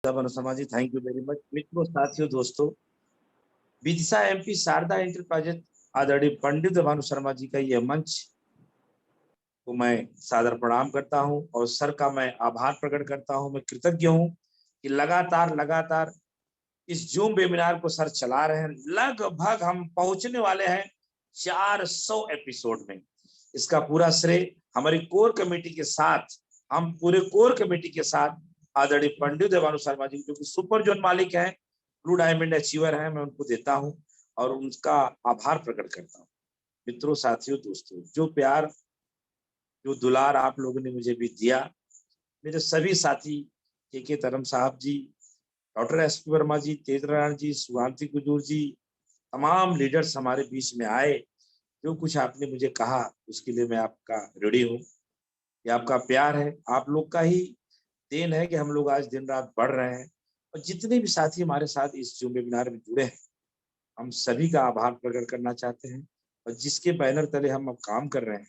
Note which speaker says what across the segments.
Speaker 1: Sharma ji, thank you very much. मित्रों, साथियों, दोस्तों, विदिशा एमपी शारदा इंटरप्राइजेज आदरणीय पंडित भानु शर्मा जी का यह मंच को मैं सादर प्रणाम करता हूं और सर का मैं आभार प्रकट करता हूं। मैं कृतज्ञ हूं कि लगातार इस जूम वेबिनार को सर चला रहे हैं। लगभग हम पहुंचने वाले हैं 400 एपिसोड में। इसका पूरा श्रेय हमारी कोर कमेटी के साथ, हम पूरे कोर कमेटी के साथ आदरणीय पंडित भानु शर्मा जी, जो कि सुपर जोन मालिक हैं, ब्लू डायमंड अचीवर हैं, मैं उनको देता हूं और उनका आभार प्रकट करता हूं। मित्रों, साथियों, दोस्तों, जो प्यार, जो दुलार आप लोगों ने मुझे भी दिया, मेरे सभी साथी के तरम साहब जी, डॉक्टर एस पी वर्मा जी, तेज नारायण जी, सुभांति कुजूर जी, तमाम लीडर्स हमारे बीच में आए। जो कुछ आपने मुझे कहा उसके लिए मैं आपका ऋणी हूँ। ये आपका प्यार है, आप लोग का ही देन है कि हम लोग आज दिन रात बढ़ रहे हैं। और जितने भी साथी हमारे साथ इस जूम वेबिनार में जुड़े हैं, हम सभी का आभार प्रकट करना चाहते हैं। और जिसके बैनर तले हम अब काम कर रहे हैं,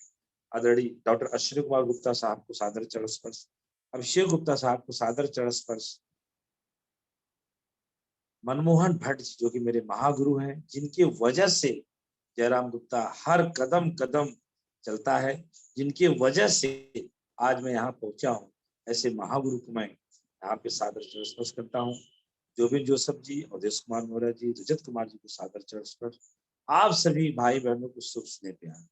Speaker 1: आदरणीय डॉक्टर अश्विनी कुमार गुप्ता साहब को सादर चरण स्पर्श, अभिषेक गुप्ता साहब को सादर चरण स्पर्श, मनमोहन भट्ट जो कि मेरे महागुरु हैं, जिनके वजह से जयराम गुप्ता हर कदम कदम चलता है, जिनके वजह से आज मैं यहाँ पहुंचा हूँ, ऐसे महागुरु को मैं यहाँ पे सादर चरण स्पर्श करता हूँ। जोबिन जोसफ जी, अवधेश कुमार मौर्य जी, रजत कुमार जी को सादर चरण स्पर्श। आप सभी भाई बहनों को शुभ स्नेह प्यार।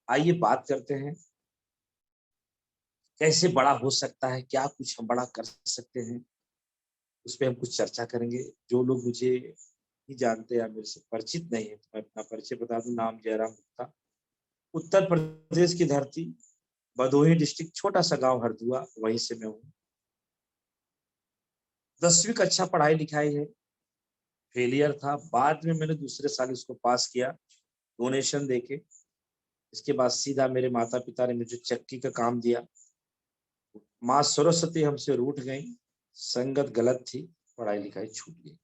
Speaker 1: आइए बात करते हैं, कैसे बड़ा हो सकता है, क्या कुछ हम बड़ा कर सकते हैं, उस पर हम कुछ चर्चा करेंगे। जो लोग मुझे नहीं जानते या मेरे से परिचित नहीं है, तो मैं अपना परिचय बता दूं। नाम जयराम गुप्ता, उत्तर प्रदेश की धरती, भदोही डिस्ट्रिक्ट, छोटा सा गांव हरदुआ, वहीं से मैं हूँ। 10वीं कक्षा पढ़ाई लिखाई है, फेलियर था। बाद में मैंने दूसरे साल इसको पास किया, डोनेशन देके। इसके बाद सीधा मेरे माता पिता ने मुझे चक्की का काम दिया। माँ सरस्वती हमसे रूठ गई, संगत गलत थी, पढ़ाई लिखाई छूट गई।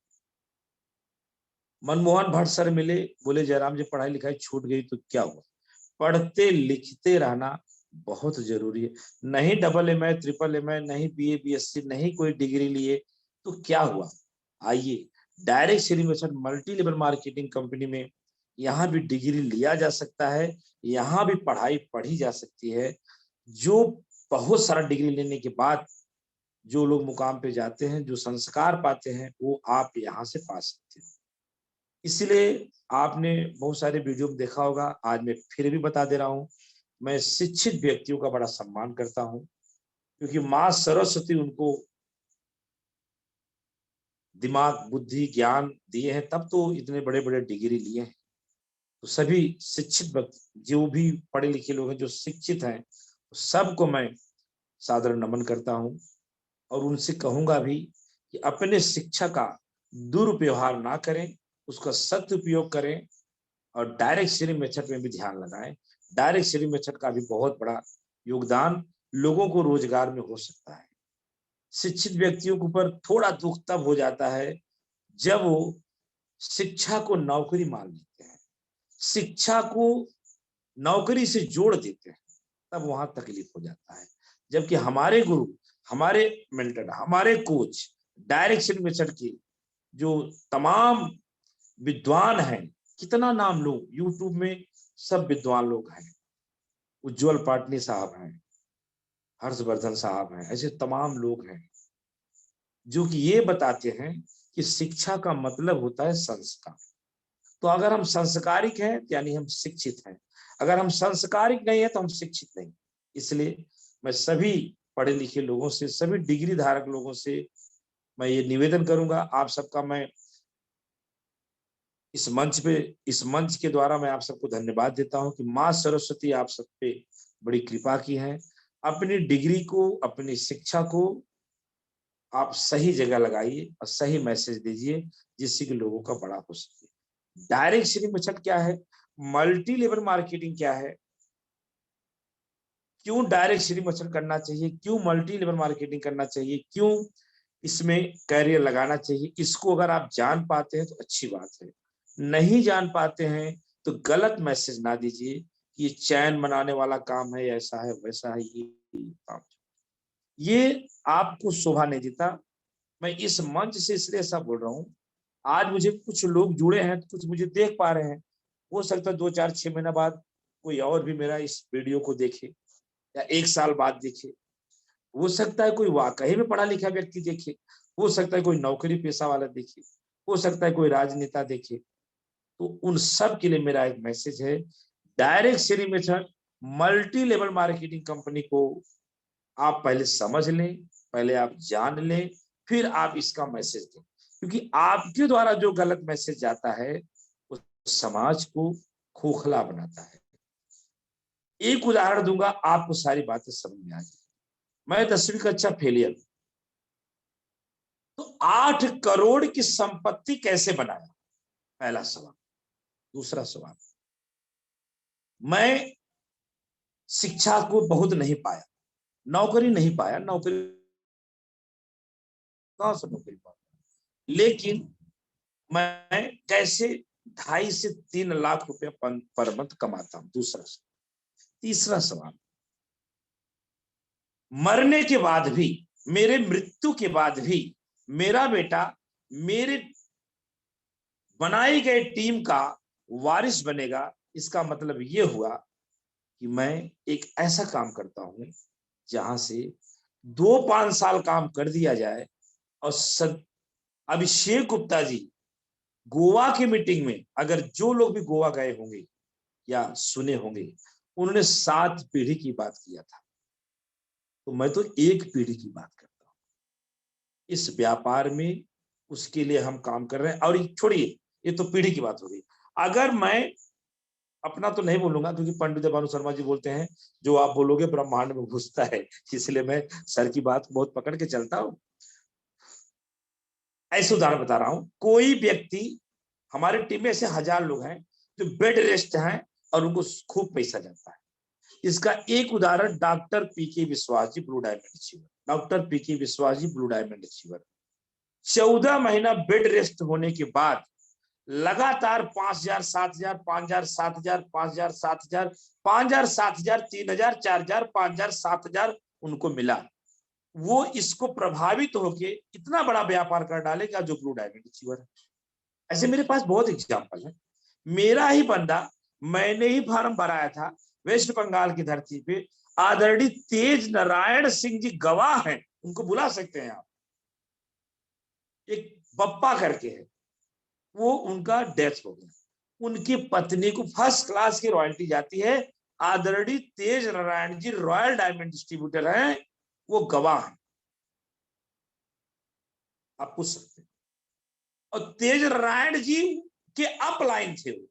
Speaker 1: मनमोहन भट्ट सर मिले, बोले जयराम जी पढ़ाई लिखाई छूट गई तो क्या हुआ, पढ़ते लिखते रहना बहुत जरूरी है। नहीं AA, AAA, नहीं BA BSc, नहीं कोई डिग्री लिए तो क्या हुआ। आइए direct Shri mission multi level marketing company में यहाँ भी डिग्री लिया जा सकता है, यहाँ भी पढ़ाई पढ़ी जा सकती है। जो बहुत सारा डिग्री लेने के बाद जो लोग मुकाम पे जाते हैं, जो संस्कार पाते हैं, वो आप यहाँ से पा सकते हैं। इसलिए आपने बहुत सारे वीडियो में देखा होगा, आज मैं फिर भी बता दे रहा हूँ, मैं शिक्षित व्यक्तियों का बड़ा सम्मान करता हूँ, क्योंकि माँ सरस्वती उनको दिमाग, बुद्धि, ज्ञान दिए हैं, तब तो इतने बड़े बड़े डिग्री लिए हैं। तो सभी शिक्षित व्यक्ति, जो भी पढ़े लिखे लोग हैं, जो शिक्षित हैं, सबको मैं सादर नमन करता हूँ और उनसे कहूंगा भी कि अपने शिक्षा का दुरुपयोग ना करें, उसका सदुपयोग करें और डायरेक्ट श्री मेथड में भी ध्यान लगाएं। डायरेक्ट श्री मेथड का भी बहुत बड़ा योगदान लोगों को रोजगार में हो सकता है। शिक्षित व्यक्तियों के ऊपर थोड़ा दुख तब हो जाता है जब वो शिक्षा को नौकरी मान लेते हैं, शिक्षा को नौकरी से जोड़ देते हैं, तब वहां तकलीफ हो जाता है। जबकि हमारे गुरु, हमारे मेंटर, हमारे कोच डायरेक्शन मेथड के जो तमाम विद्वान हैं, कितना नाम लो, यूट्यूब में सब विद्वान लोग हैं, उज्जवल पाटनी साहब हैं, हर्षवर्धन साहब हैं, ऐसे तमाम लोग हैं जो कि ये बताते हैं कि शिक्षा का मतलब होता है संस्कार। तो अगर हम संस्कारिक हैं तो यानी हम शिक्षित हैं, अगर हम संस्कारिक नहीं है तो हम शिक्षित नहीं। इसलिए मैं सभी पढ़े लिखे लोगों से, सभी डिग्री धारक लोगों से मैं ये निवेदन करूंगा, आप सबका मैं इस मंच के द्वारा मैं आप सबको धन्यवाद देता हूं कि माँ सरस्वती आप सब पे बड़ी कृपा की है। अपनी डिग्री को, अपनी शिक्षा को आप सही जगह लगाइए और सही मैसेज दीजिए, जिससे कि लोगों का बड़ा हो सके। डायरेक्ट श्री मेथड क्या है, मल्टी लेवल मार्केटिंग क्या है, क्यों डायरेक्ट श्री मेथड करना चाहिए, क्यों मल्टी लेवल मार्केटिंग करना चाहिए, क्यों इसमें कैरियर लगाना चाहिए, इसको अगर आप जान पाते हैं तो अच्छी बात है। नहीं जान पाते हैं तो गलत मैसेज ना दीजिए कि ये चैन बनाने वाला काम है, ऐसा है, वैसा है, ये काम, ये आपको शोभा नहीं देता। मैं इस मंच से इसलिए ऐसा बोल रहा हूँ, आज मुझे कुछ लोग जुड़े हैं, कुछ मुझे देख पा रहे हैं, हो सकता है 2 4 6 महीना बाद कोई और भी मेरा इस वीडियो को देखे, या 1 साल बाद देखे। हो सकता है कोई वाकई में पढ़ा लिखा व्यक्ति देखे, हो सकता है कोई नौकरी पेशा वाला देखे, हो सकता है कोई राजनेता देखे। तो उन सब के लिए मेरा एक मैसेज है, direct selling method multi level marketing company को आप पहले समझ लें, पहले आप जान लें, फिर आप इसका मैसेज दें, क्योंकि आपके द्वारा जो गलत मैसेज जाता है वो समाज को खोखला बनाता है। एक उदाहरण दूंगा, आपको सारी बातें समझ में आ जाएगी। मैं 10वीं कक्षा फेलियर, तो 8 करोड़ की संपत्ति कैसे बनाया, पहला सवाल। दूसरा सवाल, मैं शिक्षा को बहुत नहीं पाया, नौकरी नहीं पाया, नौकरी कहां से नौकरी पाया, लेकिन मैं कैसे 2.5 से 3 लाख रुपए पर मंथ कमाता हूं। दूसरा सवाल। तीसरा सवाल, मरने के बाद भी, मेरे मृत्यु के बाद भी मेरा बेटा मेरे बनाई गई टीम का वारिस बनेगा। इसका मतलब ये हुआ कि मैं एक ऐसा काम करता हूं जहां से 2-5 साल काम कर दिया जाए और अभिषेक गुप्ता जी गोवा की मीटिंग में, अगर जो लोग भी गोवा गए होंगे या सुने होंगे, उन्होंने 7 पीढ़ी की बात किया था, तो मैं तो 1 पीढ़ी की बात करता हूं। इस व्यापार में उसके लिए हम काम कर रहे हैं। और छोड़िए, ये तो पीढ़ी की बात हो गई। अगर मैं अपना तो नहीं बोलूंगा, क्योंकि पंडित भानु शर्मा जी बोलते हैं जो आप बोलोगे ब्रह्मांड में घुसता है, इसलिए मैं सर की बात बहुत पकड़ के चलता हूं। ऐसे उदाहरण बता रहा हूं, कोई व्यक्ति, हमारे टीम में ऐसे 1000 लोग हैं जो बेड रेस्ट हैं और उनको खूब पैसा जाता है। इसका एक उदाहरण डॉक्टर पीके विश्वास जी, ब्लू डायमंड अचीवर। डॉक्टर पीके विश्वास जी, ब्लू डायमंड अचीवर, 14 महीना बेड रेस्ट होने के बाद लगातार 5,000, 7,000, 5,000, 7,000, 5,000, 7,000, 5,000, 7,000, 3,000, 4,000, 5,000, 7,000 उनको मिला। वो इसको प्रभावित होके इतना बड़ा व्यापार कर डालेगा जो ब्लू डायमंड अचीवर है। ऐसे मेरे पास बहुत एग्जाम्पल है। मेरा ही बंदा, मैंने ही फॉर्म भराया था वेस्ट बंगाल की धरती पे, आदरणीय तेज नारायण सिंह जी गवाह हैं, उनको बुला सकते हैं आप। एक बप्पा करके है, वो उनका डेथ हो गया, उनकी पत्नी को फर्स्ट क्लास की रॉयल्टी जाती है। आदरणीय तेज Narayan ji royal diamond distributor हैं, वो गवाह हैं, आप पूछ सकते हैं। और तेज नारायण जी के अपलाइन थे वो।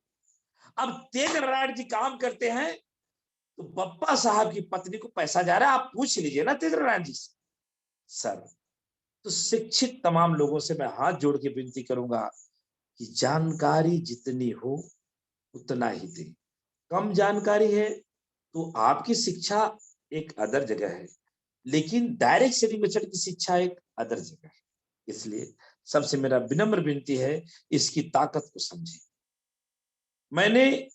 Speaker 1: अब तेज नारायण जी काम करते हैं तो बप्पा साहब की पत्नी को पैसा जा रहा है, आप पूछ लीजिए ना तेज नारायण जी से। सर, तो शिक्षित तमाम लोगों से मैं हाथ जोड़ के विनती करूंगा कि जानकारी जितनी हो उतना ही दे। कम जानकारी है तो आपकी शिक्षा एक अदर जगह है, लेकिन डायरेक्ट सेलिंग मेथड की शिक्षा एक अदर जगह है। इसलिए सबसे मेरा विनम्र विनती है, इसकी ताकत को समझे। मैंने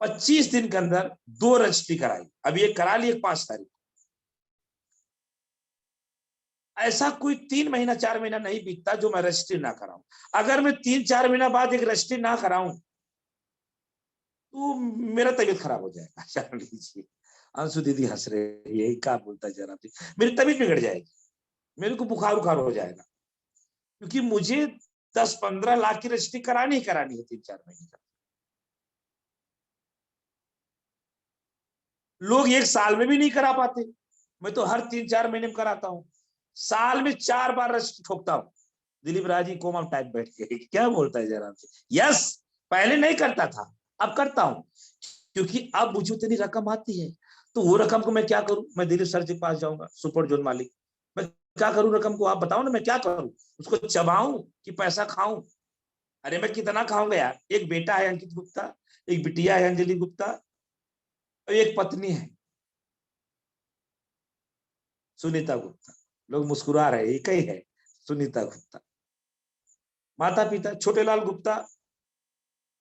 Speaker 1: 25 दिन के अंदर 2 रजिस्ट्री कराई, अभी एक करा ली, एक 5 तारीख। ऐसा कोई 3 महीना 4 महीना नहीं बीतता जो मैं रजिस्ट्री ना कराऊं। अगर मैं 3-4 महीना बाद एक रजिस्ट्री ना कराऊं तो मेरा तबीयत खराब हो जाएगा। जान लीजिए। अंशु दीदी हंस रहे, यही क्या बोलता है जरा, मेरी तबीयत बिगड़ जाएगी, मेरे को बुखार उखार हो जाएगा, क्योंकि मुझे 10-15 लाख की रजिस्ट्री करानी ही करानी है 3-4 महीने का। लोग 1 साल में भी नहीं करा पाते, मैं तो हर 3-4 महीने में कराता हूँ। साल में 4 बार रजिस्ट्री ठोकता हूँ। दिलीप राज जी कोमा टाइप बैठ के क्या बोलता है जरा से। यस, पहले नहीं करता था, अब करता हूं, क्योंकि अब मुझे उतनी रकम आती है। तो वो रकम को मैं क्या करूं, मैं दिलीप सर के पास जाऊंगा, सुपर जोन मालिक, मैं क्या करूं रकम को, आप बताओ ना मैं क्या करूं, उसको चबाऊं कि पैसा खाऊं? अरे मैं कितना खाऊंगा यार। एक बेटा है अंकित गुप्ता, एक बिटिया है अंजलि गुप्ता, और एक पत्नी है सुनीता गुप्ता। लोग मुस्कुरा रहे, एक ही है सुनीता गुप्ता। माता पिता छोटेलाल गुप्ता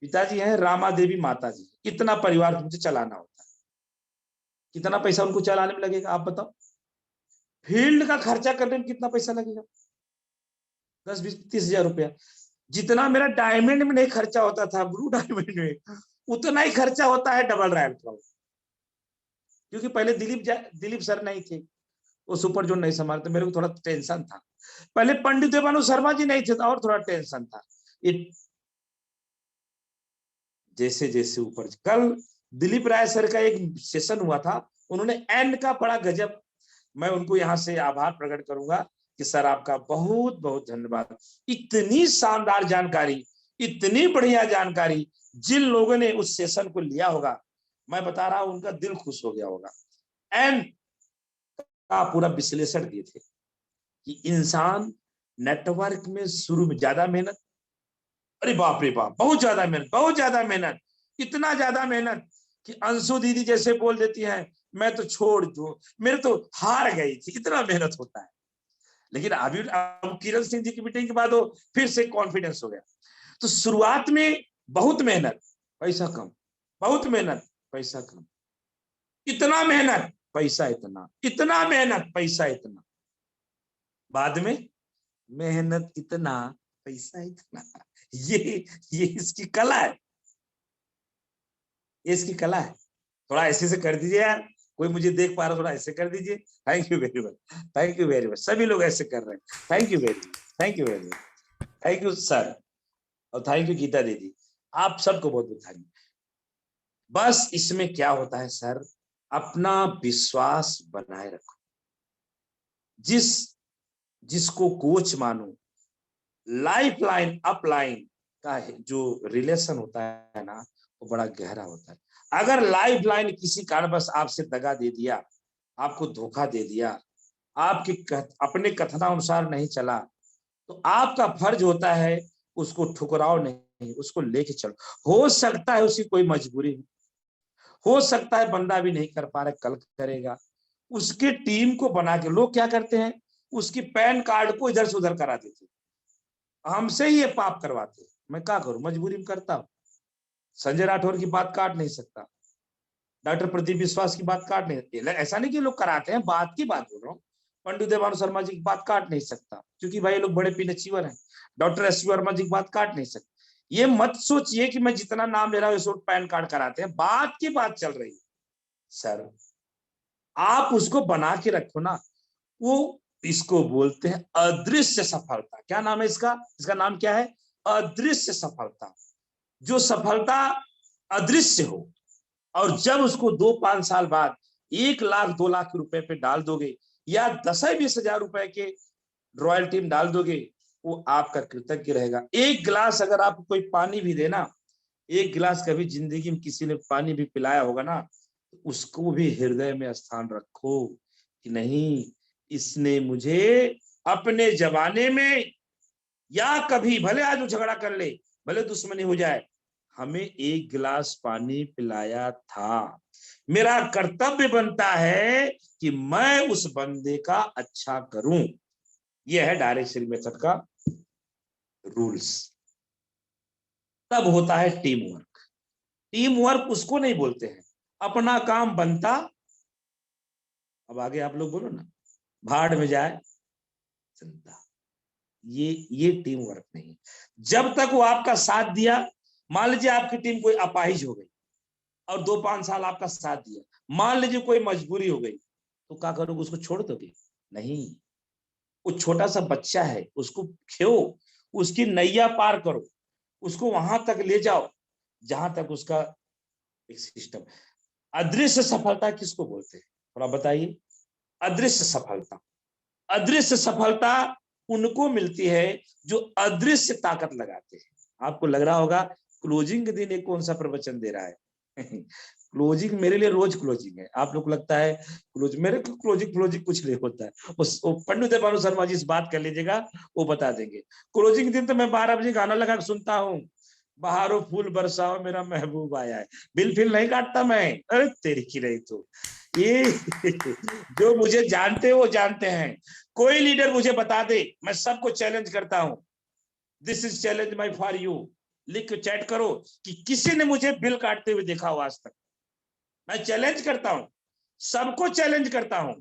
Speaker 1: पिताजी हैं, रामा देवी माता जी। कितना परिवार मुझे चलाना होता है, कितना पैसा उनको चलाने में लगेगा आप बताओ? फील्ड का खर्चा करने में कितना पैसा लगेगा? 10-20-30 हजार रुपया, जितना मेरा डायमंड में नहीं खर्चा होता था, ब्लू डायमंड में, उतना ही खर्चा होता है डबल रॉयल ट्राउल। क्योंकि पहले दिलीप सर नहीं थे, वो सुपर जोन नहीं संभालते, मेरे को थोड़ा टेंशन था। पहले पंडित देवानंद शर्मा जी नहीं थे तो और थोड़ा टेंशन था। जैसे जैसे ऊपर, कल दिलीप राय सर का एक सेशन हुआ था, उन्होंने एन का बड़ा गजब, मैं उनको यहाँ से आभार प्रकट करूंगा कि सर आपका बहुत बहुत धन्यवाद। इतनी शानदार जानकारी, इतनी बढ़िया जानकारी, जिन लोगों ने उस सेशन को लिया होगा, मैं बता रहा हूं उनका दिल खुश हो गया होगा। एन का पूरा विश्लेषण दिए थे कि इंसान नेटवर्क में शुरू में ज्यादा मेहनत, अरे बाप रे बाप, बहुत ज्यादा मेहनत, बहुत ज्यादा मेहनत, इतना ज्यादा मेहनत कि अंशु दीदी जैसे बोल देती हैं मैं तो छोड़ दूं, मेरे तो हार गई थी, इतना मेहनत होता है। लेकिन अभी अब किरण सिंह जी की मीटिंग के बाद वो फिर से कॉन्फिडेंस हो गया। तो शुरुआत में बहुत मेहनत, पैसा कम, बहुत मेहनत, पैसा कम, इतना मेहनत, पैसा इतना, इतना मेहनत, पैसा इतना, बाद में मेहनत इतना, पैसा इतना। ये इसकी कला है, ये इसकी कला है। थोड़ा ऐसे से कर दीजिए यार, कोई मुझे देख पा रहा, थोड़ा ऐसे कर दीजिए। Thank you very much, thank you very much, सभी लोग ऐसे कर रहे हैं। Thank you very much, thank you very much, thank you sir, और थैंक यू गीता दीदी, आप सबको बहुत बहुत थैंक यू। बस इसमें क्या होता है सर, अपना विश्वास बनाए रखो। जिसको कोच मानो, लाइफ लाइन अपलाइन का जो रिलेशन होता है ना, वो बड़ा गहरा होता है। अगर लाइफ लाइन किसी कारणवश आपसे दगा दे दिया, आपको धोखा दे दिया, आपके अपने कथनानुसार नहीं चला, तो आपका फर्ज होता है उसको ठुकराओ नहीं, उसको लेके चलो। हो सकता है उसकी कोई मजबूरी हो सकता है बंदा भी नहीं कर पा रहा, कल करेगा। उसके टीम को बना के लोग क्या करते हैं, उसकी पैन कार्ड को इधर से उधर करा देते, हमसे ही ये पाप करवाते। मैं क्या करूं, मजबूरी में करता हूं। संजय राठौर की बात काट नहीं सकता, डॉक्टर प्रदीप विश्वास की बात काट नहीं, ऐसा नहीं कि लोग कराते हैं, बात की बात बोल रहा हूँ। पंडित देवानंद शर्मा जी की बात काट नहीं सकता, क्योंकि भाई लोग बड़े पीन अचीवर हैं। डॉक्टर एस वर्मा जी की बात काट नहीं सकता। ये मत सोचिए कि मैं जितना नाम ले रहा हूँ पैन कार्ड कराते हैं, बात की बात चल रही है सर। आप उसको बना के रखो ना, वो इसको बोलते हैं अदृश्य सफलता। क्या नाम है इसका, इसका नाम क्या है, अदृश्य सफलता। जो सफलता अदृश्य हो, और जब उसको 2-5 साल बाद 1 लाख 2 लाख रुपए पे डाल दोगे, या 10-20 हजार रुपए के रॉयल्टी में डाल दोगे, वो आपका कृतज्ञ रहेगा। एक गिलास अगर आपको कोई पानी भी देना, एक गिलास कभी जिंदगी में किसी ने पानी भी पिलाया होगा ना, उसको भी हृदय में स्थान रखो कि नहीं, इसने मुझे अपने जमाने में, या कभी भले आज वो झगड़ा कर ले, भले दुश्मनी हो जाए, हमें एक गिलास पानी पिलाया था। मेरा कर्तव्य बनता है कि मैं उस बंदे का अच्छा करूं। यह है डायरेक्ट सेल मेथड का रूल्स। तब होता है टीम वर्क। टीम वर्क उसको नहीं बोलते हैं, अपना काम बनता, अब आगे आप लोग बोलो ना, भाड़ में जाए जनता। ये टीम वर्क नहीं है। जब तक वो आपका साथ दिया, मान लीजिए आपकी टीम कोई अपाहिज हो गई और 2-5 साल आपका साथ दिया, मान लीजिए कोई मजबूरी हो गई, तो क्या करोगे, उसको छोड़ दोगे? नहीं, वो छोटा सा बच्चा है, उसको खेओ, उसकी नैया पार करो, उसको वहां तक ले जाओ जहां तक उसका एक सिस्टम। अदृश्य सफलता किसको बोलते हैं, थोड़ा बताइए। अदृश्य सफलता, अदृश्य सफलता उनको मिलती है जो अदृश्य ताकत लगाते हैं। आपको लग रहा होगा क्लोजिंग के दिन एक कौन सा प्रवचन दे रहा है। क्लोजिंग मेरे लिए रोज क्लोजिंग है। आप लोग को लगता है क्लोज, मेरे को क्लोजिंग क्लोजिंग कुछ नहीं होता है। पंडित देवानंद शर्मा जी इस बात कर लीजिएगा, वो बता देंगे। क्लोजिंग दिन तो मैं 12 बजे गाना लगा के सुनता हूँ, बहारो फूल बरसाओ मेरा महबूब आया है। बिल फिल नहीं काटता मैं, अरे तेरी की नहीं तो ये जो मुझे जानते हैं वो जानते हैं। कोई लीडर मुझे बता दे, मैं सबको चैलेंज करता हूं, this is challenge my for you, लिख के चैट करो कि किसी ने मुझे बिल काटते हुए देखा हो आज तक। मैं चैलेंज करता हूं, सबको चैलेंज करता हूं,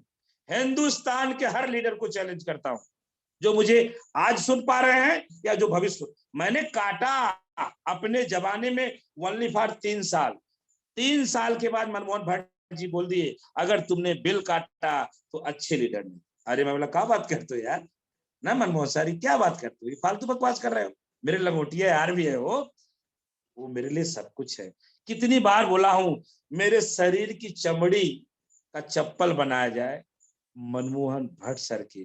Speaker 1: हिंदुस्तान के हर लीडर को चैलेंज करता हूं। जो मुझे आज सुन पा रहे हैं या जो भविष्य। मैंने काटा अपने जमाने में ओनली फॉर 3 साल। 3 साल के बाद मनमोहन भट्ट जी बोल दिए अगर तुमने बिल काटा तो अच्छे लीडर नहीं। अरे मैं बोला क्या बात करते हो यार, ना मनमोहन सर क्या बात करते हो, फालतू बकवास कर रहे हो, मेरे लंगोटिया यार भी है वो मेरे लिए सब कुछ है। कितनी बार बोला हूं मेरे शरीर की चमड़ी का चप्पल बनाया जाए, मनमोहन भट्ट सर के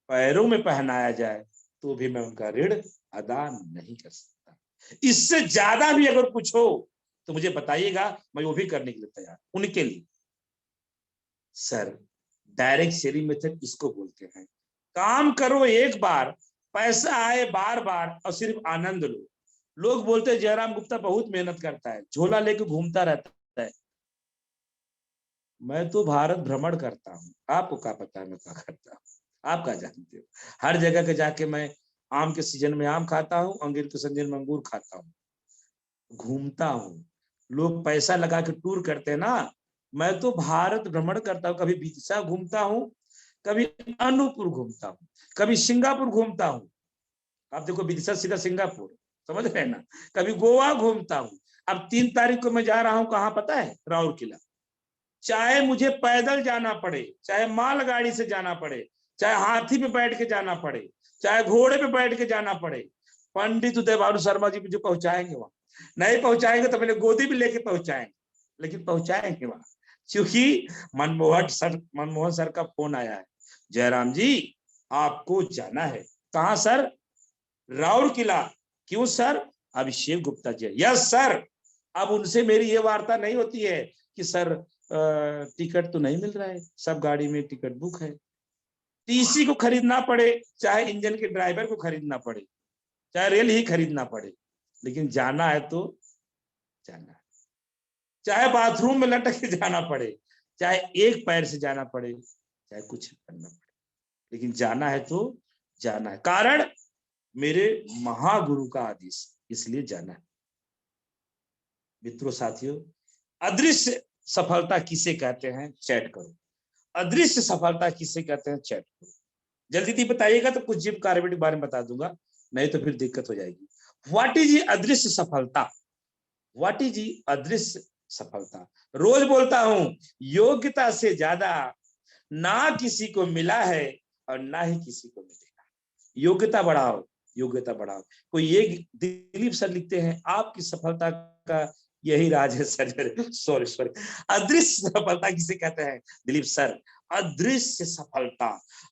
Speaker 1: पैरों में पहनाया जाए तो भी मैं उनका ऋण अदा नहीं कर सकता। इससे ज्यादा भी अगर कुछ हो तो मुझे बताइएगा, मैं वो भी करने के लिए तैयार उनके लिए। सर डायरेक्ट सेलिंग मेथड इसको बोलते हैं, काम करो एक बार, पैसा आए बार बार और सिर्फ आनंद लो। लोग बोलते हैं जयराम गुप्ता बहुत मेहनत करता है, झोला लेके घूमता रहता है। मैं तो भारत भ्रमण करता हूँ, आपको क्या पता है मैं क्या करता हूँ, आप क्या जानते हो। हर जगह के जाके मैं आम के सीजन में आम खाता हूँ, अंगूर के सीजन में अंगूर खाता हूँ, घूमता हूँ। लोग पैसा लगा के टूर करते हैं ना, मैं तो भारत भ्रमण करता हूँ। कभी विदिशा घूमता हूँ, कभी अनूपपुर घूमता हूँ, कभी सिंगापुर घूमता हूँ। आप देखो विदिशा सीधा सिंगापुर, समझ रहे हैं ना। कभी गोवा घूमता हूँ। अब 3 तारीख को मैं जा रहा हूँ कहाँ पता है, राउरकेला। चाहे मुझे पैदल जाना पड़े, चाहे मालगाड़ी से जाना पड़े, चाहे हाथी पे बैठ के जाना पड़े, चाहे घोड़े पे बैठ के जाना पड़े, पंडित उदयभानु शर्मा जी मुझे पहुंचाएंगे वहां। नहीं पहुंचाएंगे तो मैंने गोदी भी लेके पहुंचाएंगे, लेकिन पहुंचाएंगे वहां। क्योंकि मनमोहन सर का फोन आया है, जयराम जी आपको जाना है। कहाँ सर? राउरकेला। क्यों sir? Abhishek Gupta ji. Yes sir. अब उनसे मेरी ये वार्ता नहीं होती है कि सर टिकट तो नहीं मिल रहा है, सब गाड़ी में टिकट बुक है। टीसी को खरीदना पड़े, चाहे इंजन के ड्राइवर को खरीदना पड़े, चाहे रेल ही खरीदना पड़े, लेकिन जाना है तो जाना है। चाहे बाथरूम में लटक के जाना पड़े, चाहे एक पैर से जाना पड़े, चाहे कुछ करना पड़े, लेकिन जाना है तो जाना है। कारण मेरे महागुरु का आदेश, इसलिए जाना है। मित्रों साथियों, अदृश्य सफलता किसे कहते हैं चैट करो। अदृश्य सफलता किसे कहते हैं चैट करो। जल्दी जल्दी बताइएगा तो कुछ जिम कार्बेट के बारे में बता दूंगा, नहीं तो फिर दिक्कत हो जाएगी। व्हाट इज अदृश्य सफलता? व्हाट इज अदृश्य सफलता? रोज बोलता हूं, योग्यता से ज्यादा ना किसी को मिला है और ना ही किसी को मिलेगा। योग्यता बढ़ाओ, योग्यता बढ़ाओ। कोई ये दिलीप सर लिखते हैं आपकी सफलता का यही राज है सर। सॉरी, अदृश्य सफलता किसे कहते हैं दिलीप सर? अदृश्य सफलता,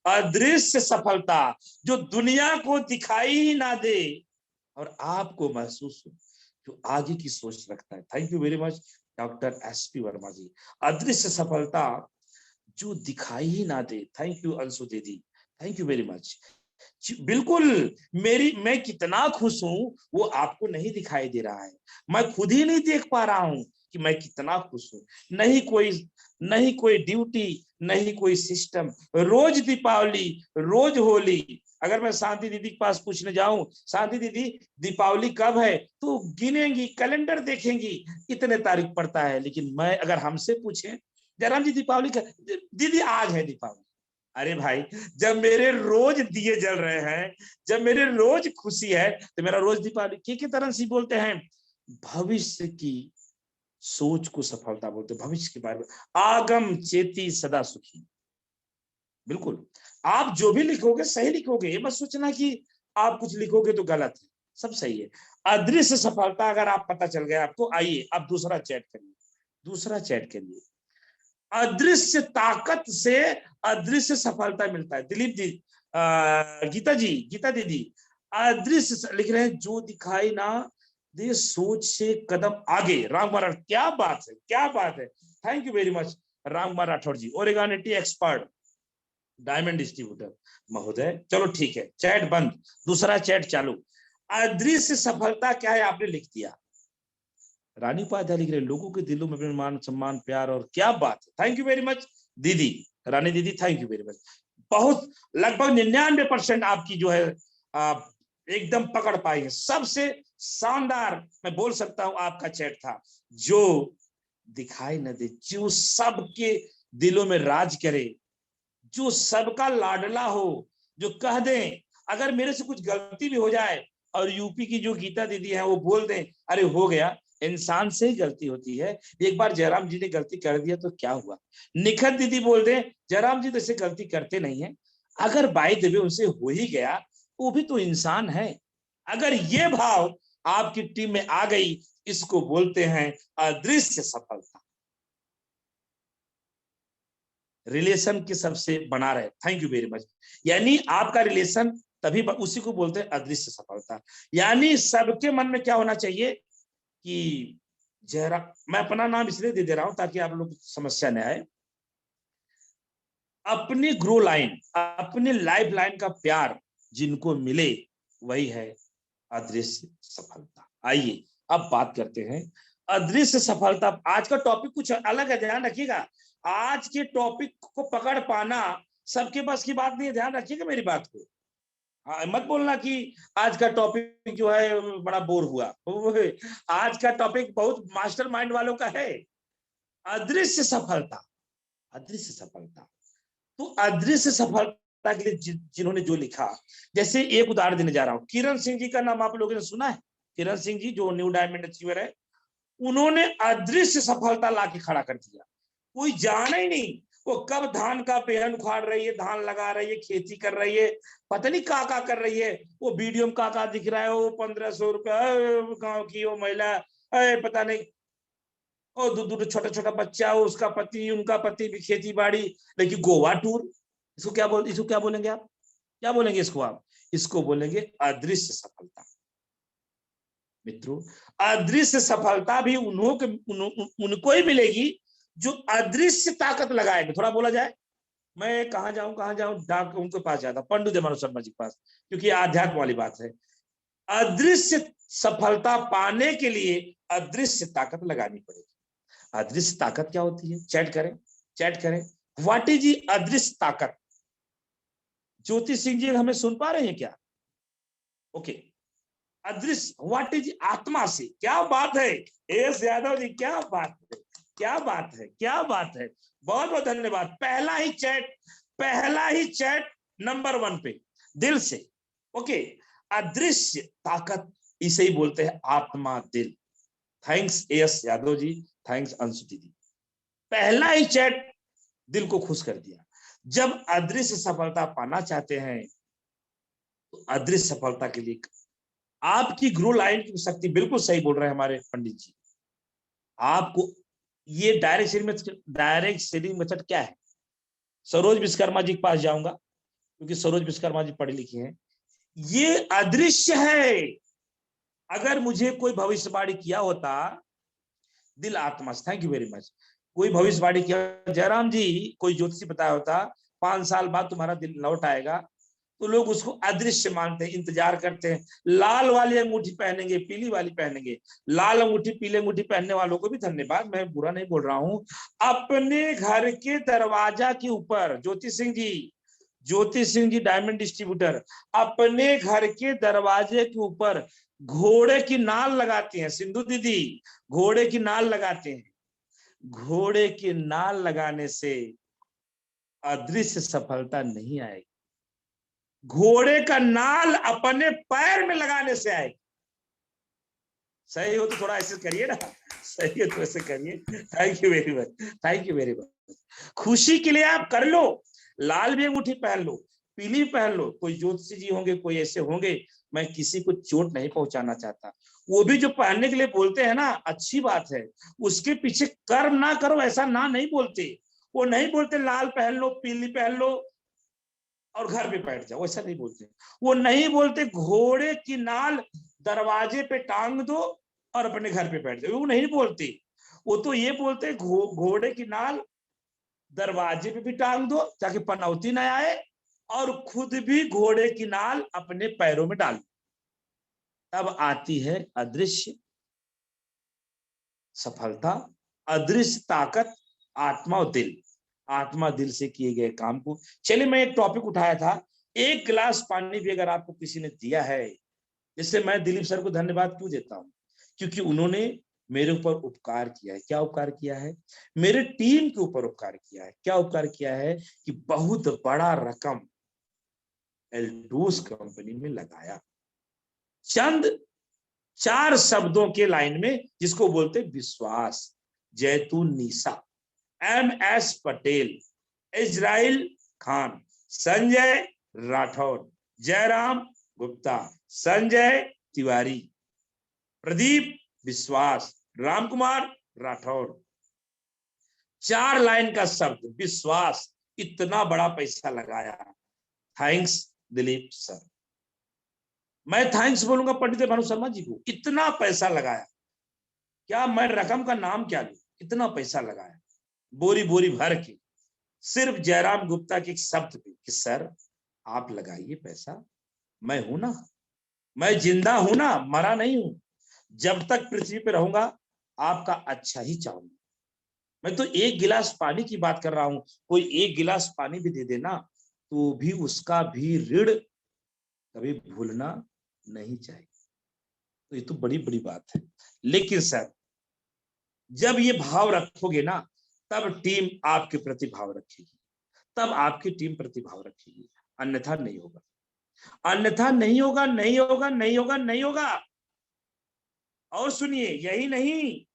Speaker 1: अदृश्य सफलता जो दुनिया को दिखाई ही ना दे और आपको महसूस हो, जो आगे की सोच रखता है। Thank you very much doctor SP Verma ji. अदृश्य सफलता जो दिखाई ही ना दे। थैंक यू अंशु दीदी, थैंक यू वेरी मच। बिल्कुल, मैं कितना खुश हूं वो आपको नहीं दिखाई दे रहा है। मैं खुद ही नहीं देख पा रहा हूं कि मैं कितना खुश हूं। नहीं कोई ड्यूटी, नहीं कोई सिस्टम। रोज दीपावली, रोज होली। अगर मैं शांति दीदी के पास पूछने जाऊं, शांति दीदी दीपावली कब है, तो गिनेंगी, कैलेंडर देखेंगी, इतने तारीख पड़ता है। लेकिन मैं अगर हमसे पूछे जयराम जी दीपावली का, दीदी आज है दीपावली। अरे भाई, जब मेरे रोज दिए जल रहे हैं, जब मेरे रोज खुशी है, तो मेरा रोज दीपावली। के तरह से बोलते हैं भविष्य की सोच को सफलता बोलते, भविष्य के बारे में। आगम चेती सदा सुखी। बिल्कुल, आप जो भी लिखोगे सही लिखोगे, ये मत सोचना कि आप कुछ लिखोगे तो गलत है, सब सही है। अदृश्य सफलता अगर आप पता चल गया आपको, आइए आप दूसरा चैट करिए, दूसरा चैट करिए। अदृश्य ताकत से अदृश्य सफलता मिलता है। दिलीप जी, गीता दीदी, अदृश्य लिख रहे हैं जो दिखाई ना दे सोच से कदम आगे। राम कुमार, क्या बात है, क्या बात है। Thank you very much Ram Kumar Rathore ji, originality expert, diamond distributor महोदय। चलो ठीक है, चैट बंद, दूसरा चैट चालू। अदृश्य सफलता क्या है आपने लिख दिया। रानी उपाध्याय लिख रहे लोगों के दिलों में मान सम्मान प्यार, और क्या बात है। थैंक यू वेरी मच दीदी, रानी दीदी, थैंक यू वेरी मच। बहुत लगभग 99% आपकी जो है एकदम पकड़ पाई है। सबसे शानदार मैं बोल सकता हूं आपका चैट था, जो दिखाई न दे, जो सबके दिलों में राज करे, जो सबका लाडला हो, जो कह दें, अगर मेरे से कुछ गलती भी हो जाए और यूपी की जो गीता दीदी है वो बोल दें अरे हो गया, इंसान से ही गलती होती है, एक बार जयराम जी ने गलती कर दिया तो क्या हुआ। निखत दीदी बोल दें जयराम जी तो ऐसे गलती करते नहीं है, अगर बाई द वे उनसे हो ही गया, वो भी तो इंसान है। अगर ये भाव आपकी टीम में आ गई, इसको बोलते हैं अदृश्य सफलता। रिलेशन की सबसे बना रहे, थैंक यू वेरी मच। यानी आपका रिलेशन तभी उसी को बोलते हैं अदृश्य सफलता। यानी सबके मन में क्या होना चाहिए कि जयराम, मैं अपना नाम इसलिए दे दे रहा हूं ताकि आप लोग समस्या न आए, अपनी ग्रो लाइन, अपनी लाइफ लाइन का प्यार जिनको मिले वही है अदृश्य सफलता। आइए अब बात करते हैं अदृश्य सफलता। आज का टॉपिक कुछ अलग है, ध्यान रखिएगा। आज के टॉपिक को पकड़ पाना सबके बस की बात नहीं है, ध्यान रखिएगा मेरी बात को। मत बोलना कि आज का टॉपिक जो है बड़ा बोर हुआ। आज का टॉपिक बहुत मास्टर माइंड वालों का है, अदृश्य सफलता। अदृश्य सफलता, तो अदृश्य सफलता के लिए जिन्होंने जो लिखा, जैसे एक उदाहरण देने जा रहा हूं, किरण सिंह जी का नाम आप लोगों ने सुना है। किरण सिंह जी जो न्यू डायमंड अचीवर है, उन्होंने अदृश्य सफलता लाके खड़ा कर दिया। कोई जाना ही नहीं वो कब धान का पेहन उखाड़ रही है, धान लगा रही है, खेती कर रही है, पता नहीं का कर रही है। वो वीडियो में का दिख रहा है, वो 1500 रुपया गांव की वो महिला, पता नहीं, और दो छोटा छोटा बच्चा, उसका पति, उनका पति भी खेती बाड़ी, लेकिन गोवा टूर। इसको क्या बोलेंगे आप, क्या बोलेंगे इसको आप, इसको बोलेंगे अदृश्य सफलता। मित्रों, अदृश्य सफलता भी उनको ही मिलेगी जो अदृश्य ताकत लगाएंगे। थोड़ा बोला जाए, मैं कहां जाऊं डाक उनके पास जाता, पंडित देवानंद शर्मा जी के पास, क्योंकि आध्यात्म वाली बात है। अदृश्य सफलता पाने के लिए अदृश्य ताकत लगानी पड़ेगी। अदृश्य ताकत क्या होती है, चैट करें, चैट करें। व्हाट इज दी अदृश्य ताकत? ज्योति सिंह जी हमें सुन पा रहे हैं क्या? ओके, अदृश्य व्हाट इज आत्मा से, क्या बात है एस यादव जी, क्या बात है, क्या बात है, क्या बात है, बहुत बहुत धन्यवाद। पहला ही चैट नंबर 1 पे, दिल से। ओके, अदृश्य ताकत, इसे ही बोलते हैं आत्मा दिल। Thanks S Yadav ji, thanks Anshu दीदी। पहला ही चैट दिल को खुश कर दिया। जब अदृश्य सफलता पाना चाहते हैं तो अदृश्य सफलता के लिए आपकी ग्रो लाइन की शक्ति, बिल्कुल सही बोल रहे हैं हमारे पंडित जी। आपको ये डायरेक्ट सेलिंग मेथड क्या है, सरोज विश्वकर्मा जी के पास जाऊंगा क्योंकि सरोज विश्वकर्मा जी पढ़े लिखे हैं। ये अदृश्य है। अगर मुझे कोई भविष्यवाणी किया होता, दिल आत्मा से, थैंक यू वेरी मच, कोई भविष्यवाणी किया जयराम जी, कोई ज्योतिषी बताया होता 5 साल बाद तुम्हारा दिल लौट आएगा, तो लोग उसको अदृश्य मानते हैं, इंतजार करते हैं। लाल वाली अंगूठी पहनेंगे, पीली वाली पहनेंगे। लाल अंगूठी पीली अंगूठी पहनने वालों को भी धन्यवाद, मैं बुरा नहीं बोल रहा हूं। अपने घर के दरवाजा के ऊपर ज्योति सिंह जी डायमंड डिस्ट्रीब्यूटर, अपने घर के दरवाजे के ऊपर घोड़े की नाल लगाती हैं। सिंधु दीदी घोड़े की नाल लगाते हैं। घोड़े की नाल लगाने से अदृश्य सफलता नहीं आएगी, घोड़े का नाल अपने पैर में लगाने से आएगी। सही हो तो थोड़ा ऐसे करिए ना, सही है तो ऐसे करिए। Thank you very much, thank you very much. खुशी के लिए आप कर लो, लाल भी अंगूठी पहन लो, पीली पहन लो। कोई ज्योतिषी जी होंगे, कोई ऐसे होंगे, मैं किसी को चोट नहीं पहुंचाना चाहता। वो भी जो पहनने के लिए बोलते हैं ना, अच्छी बात है, उसके पीछे कर्म ना करो ऐसा ना नहीं बोलते। वो नहीं बोलते लाल पहन लो, पीली पहन लो और घर पे बैठ जाओ, ऐसा नहीं बोलते। वो नहीं बोलते घोड़े की नाल दरवाजे पे टांग दो और अपने घर पे बैठ जाओ, वो नहीं बोलते। वो तो ये बोलते घोड़े की नाल दरवाजे पे भी टांग दो ताकि पनौती न आए, और खुद भी घोड़े की नाल अपने पैरों में डाल। तब आती है अदृश्य सफलता, अदृश्य ताकत, आत्मा और दिल। आत्मा दिल से किए गए काम को, चलिए मैं एक टॉपिक उठाया था, एक गिलास पानी भी अगर आपको किसी ने दिया है, जिससे मैं दिलीप सर को धन्यवाद क्यों देता हूं, क्योंकि उन्होंने मेरे ऊपर उपकार किया है। क्या उपकार किया है? मेरे टीम के ऊपर उपकार किया है। क्या उपकार किया है? कि बहुत बड़ा रकम एल्टूस कंपनी में लगाया। चंद 4 शब्दों के लाइन में, जिसको बोलते विश्वास। जैतून निशा, MS पटेल, इजराइल खान, संजय राठौर, जयराम गुप्ता, संजय तिवारी, प्रदीप विश्वास, रामकुमार राठौर। 4 लाइन का शब्द विश्वास, इतना बड़ा पैसा लगाया। Thanks Dilip sir. मैं थैंक्स बोलूंगा पंडित भानु शर्मा जी को, इतना पैसा लगाया। क्या मैं रकम का नाम क्या लूं, इतना पैसा लगाया, बोरी बोरी भर के, सिर्फ जयराम गुप्ता के एक शब्द पे कि सर आप लगाइए पैसा, मैं हूं ना, मैं जिंदा हूं ना, मरा नहीं हूं। जब तक पृथ्वी पे रहूंगा आपका अच्छा ही चाहूंगा। मैं तो 1 गिलास पानी की बात कर रहा हूं, कोई 1 गिलास पानी भी दे देना तो भी उसका भी ऋण कभी भूलना नहीं चाहिए। तो ये तो बड़ी बड़ी बात है। लेकिन सर जब ये भाव रखोगे ना, तब टीम आपके प्रति भाव रखेगी, तब आपकी टीम प्रति भाव रखेगी, अन्यथा नहीं होगा, अन्यथा नहीं होगा, नहीं होगा, नहीं होगा, नहीं होगा। और सुनिए, यही नहीं,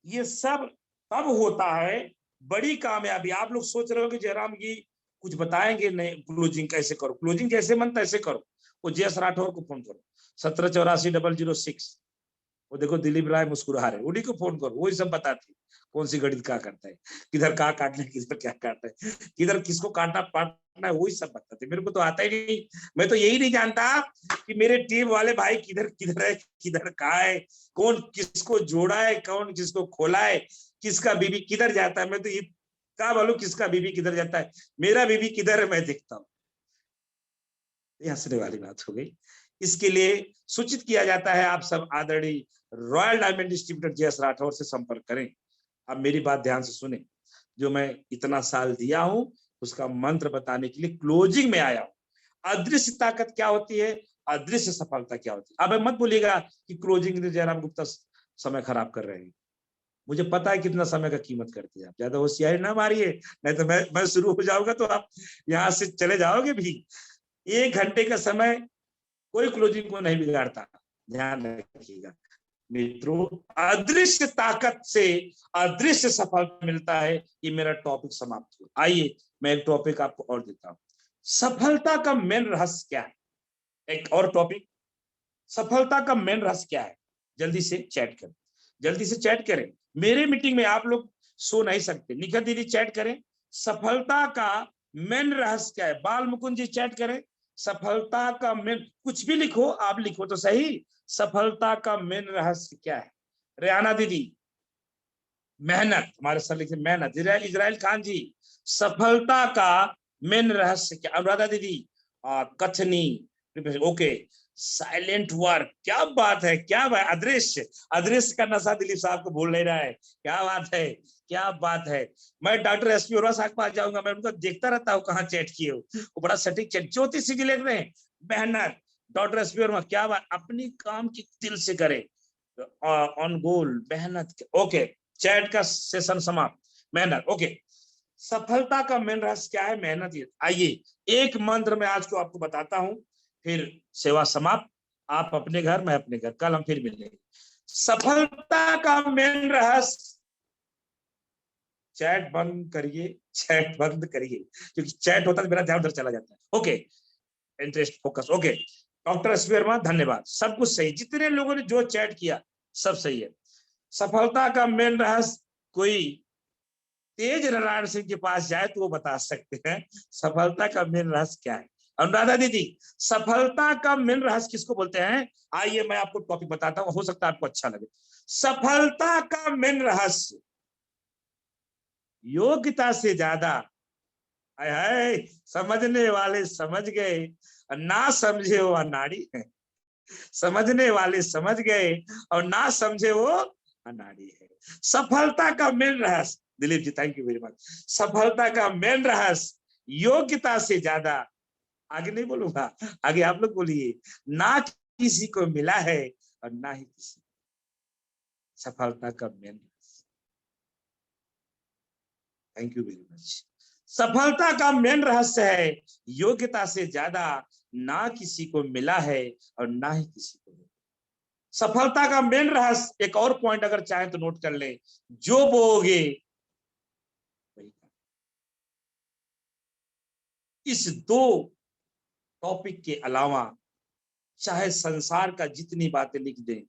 Speaker 1: ये सब तब होता है बड़ी कामयाबी। आप लोग सोच रहे हो कि जयराम जी कुछ बताएंगे, नहीं, क्लोजिंग कैसे करो, क्लोजिंग जैसे मन तैसे करो। वो JS राठौर को फोन करो, 1784-006। वो देखो दिलीप राय मुस्कुरा रहे, उन्हीं को फोन करो, वही सब बताते कौन सी गणित क्या करता है, किधर क्या काटना है, किधर क्या काटना है, किधर किसको काटना पाटना है, वही सब बताते। मेरे को तो आता ही नहीं, मैं तो यही नहीं जानता कि मेरे टीम वाले भाई किधर किधर है, किधर कहाँ है, कौन किसको जोड़ा है, कौन किसको खोला है, किसका बीबी किधर जाता है। मैं तो ये क्या बोलूं, किसका बीबी किधर जाता है, मेरा बीबी किधर है मैं देखता हूँ। हंसने वाली बात हो गई। इसके लिए सूचित किया जाता है, आप सब आदरणीय royal diamond distributor JS Rathore से संपर्क करें। अब मेरी बात ध्यान से सुने, जो मैं इतना साल दिया हूं उसका मंत्र बताने के लिए क्लोजिंग में आया हूं। अदृश्य ताकत क्या होती है, अदृश्य सफलता क्या होती है। अब मत बोलिएगा कि क्लोजिंग में जयराम गुप्ता समय खराब कर रहे हैं। मुझे पता है कितना समय का कीमत करते हैं आप, ज्यादा होशियारी ना मारिए, नहीं तो मैं शुरू हो जाऊंगा तो आप यहाँ से चले जाओगे भी। 1 घंटे का समय कोई क्लोजिंग को नहीं बिगाड़ता, ध्यान रखिएगा मित्रों। अदृश्य ताकत से अदृश्य सफलता मिलता है, ये मेरा टॉपिक समाप्त हुआ। आइए मैं एक टॉपिक आपको और देता हूं, सफलता का मेन रहस्य क्या है। एक और टॉपिक, सफलता का मेन रहस्य क्या है। जल्दी से चैट करें, जल्दी से चैट करें। मेरे मीटिंग में आप लोग सो नहीं सकते, निखा दीदी चैट करें, सफलता का मेन रहस्य क्या है। बाल मुकुंद जी चैट करें, सफलता का मेन, कुछ भी लिखो, आप लिखो तो सही, सफलता का मेन रहस्य क्या है। रेहाना दीदी मेहनत, हमारे सर लिखे मेहनत। इजराइल खान जी सफलता का मेन रहस्य क्या। अनुराधा दीदी कथनी, ओके। साइलेंट वर्क, क्या बात है, क्या बात। अदृश्य, अदृश्य का नशा दिलीप साहब को भूल नहीं रहा है, क्या बात है, क्या बात है। मैं डॉक्टर SP वर्मा साहब के पास जाऊंगा, मैं उनको देखता रहता हूँ कहाँ चैट किए हो, वो बड़ा सटीक चैट। ज्योति जी लिख रहे हैं मेहनत, डॉक्टर SP वर्मा क्या बात, अपनी काम की दिल से करे, ऑन गोल मेहनत। ओके, चैट का सेशन समाप्त, मेहनत। ओके, सफलता का मेन रहस्य क्या है, मेहनत। आइए एक मंत्र में आज को आपको बताता हूं, फिर सेवा समाप्त। आप अपने घर, मैं अपने घर, कल हम फिर मिलेंगे। सफलता का मेन रहस्य, चैट बंद करिए, चैट बंद करिए, क्योंकि चैट होता है मेरा ध्यान उधर चला जाता है। Okay, interest focus. Okay, doctor SP Verma धन्यवाद, सब कुछ सही, जितने लोगों ने जो चैट किया सब सही है। सफलता का मेन रहस्य कोई तेज नारायण सिंह के पास जाए तो वो बता सकते हैं सफलता का मेन रहस्य क्या है। अनुराधा दीदी सफलता का मेन रहस्य किसको बोलते हैं। आइए मैं आपको टॉपिक बताता हूं, हो सकता है आपको अच्छा लगे। सफलता का मेन रहस्य योग्यता से ज्यादा, है, समझने वाले समझ गए, ना समझे वो अनाड़ी है। समझने वाले समझ गए और ना समझे वो अनाड़ी है। सफलता का मेन रहस्य, Dilip ji thank you very much, सफलता का मेन रहस्य योग्यता से ज्यादा, आगे नहीं बोलूंगा, आगे आप लोग बोलिए, ना किसी को मिला है और ना ही किसी, सफलता का main, thank you very much. सफलता का मेन रहस्य है योग्यता से ज्यादा ना किसी को मिला है और ना ही किसी को मिला। सफलता का मेन रहस्य, एक और पॉइंट अगर चाहे तो नोट कर ले, जो बोओगे वही। इस दो टॉपिक के अलावा चाहे संसार का जितनी बातें लिख दें,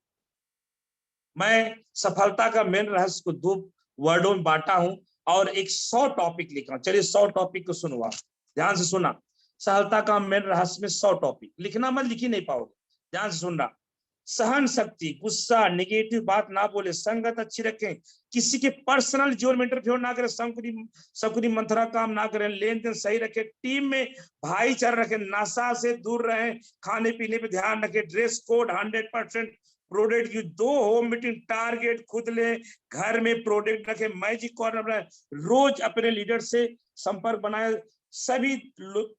Speaker 1: मैं सफलता का मेन रहस्य को 2 वर्डों में बांटा हूं और एक 100 टॉपिक लिखा। चलिए 100 टॉपिक को सुनो, आप ध्यान से सुनना। सफलता का मेन रहस्य में 100 टॉपिक लिखना, मत लिख ही नहीं पाओगे, ध्यान से सुनना। सहन शक्ति, गुस्सा, नेगेटिव बात ना बोले, संगत अच्छी रखें, किसी के पर्सनल जीवन में इंटरफेयर ना करें, शकुनी मंथरा काम ना करें, लेन देन सही रखें, टीम में भाईचारा रखें, नशा से दूर रहें, खाने पीने पे ध्यान रखें, ड्रेस कोड 100% प्रोडक्ट की 2 होम मीटिंग टारगेट खुद ले, घर में प्रोडक्ट रखे, मैजिक कॉर्नर बनाए, रोज अपने लीडर से संपर्क बनाए, सभी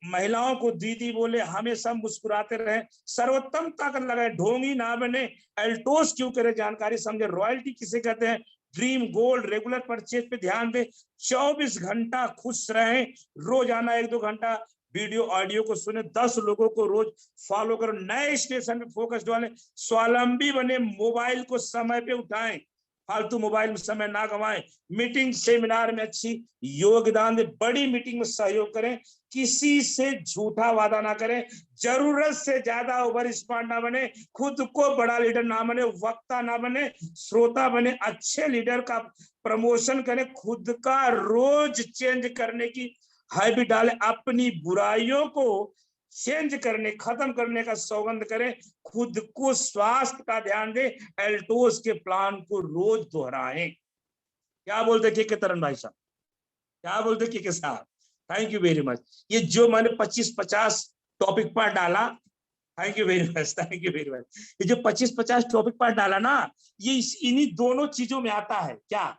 Speaker 1: महिलाओं को दीदी बोले, हमेशा मुस्कुराते रहे, सर्वोत्तम ताकत लगाए, ढोंगी ना बने, एल्टोस क्यों करे जानकारी समझे, रॉयल्टी किसे कहते हैं, ड्रीम गोल्ड, रेगुलर परचेज पे ध्यान दे, 24 घंटा खुश रहे, रोजाना 1-2 घंटा वीडियो ऑडियो को सुने, 10 लोगों को रोज फॉलो करो, नए स्टेशन पे फोकस डालें, स्वावलंबी बने, मोबाइल को समय पे उठाएं, फालतू मोबाइल में समय ना गवाएं, मीटिंग सेमिनार में अच्छी योगदान दे, बड़ी मीटिंग में सहयोग करें, किसी से झूठा वादा ना करें, जरूरत से ज्यादा ओवर स्मार्ट ना बने, खुद को बड़ा लीडर ना बने, वक्ता ना बने, श्रोता बने, अच्छे लीडर का प्रमोशन करें, खुद का रोज चेंज करने की हैबिट डाले, अपनी बुराइयों को चेंज करने, खत्म करने का सौगंध करें, खुद को स्वास्थ्य का ध्यान दे, एल्टोस के प्लान को रोज दोहराएं। क्या बोलते के तरन भाई साहब, क्या बोलते के साहब? Thank you very much. ये जो मैंने 25-50 टॉपिक पर डाला, thank you very much, thank you very much. ये जो 25-50 टॉपिक पर डाला ना, ये इन्हीं दोनों चीजों में आता है। क्या?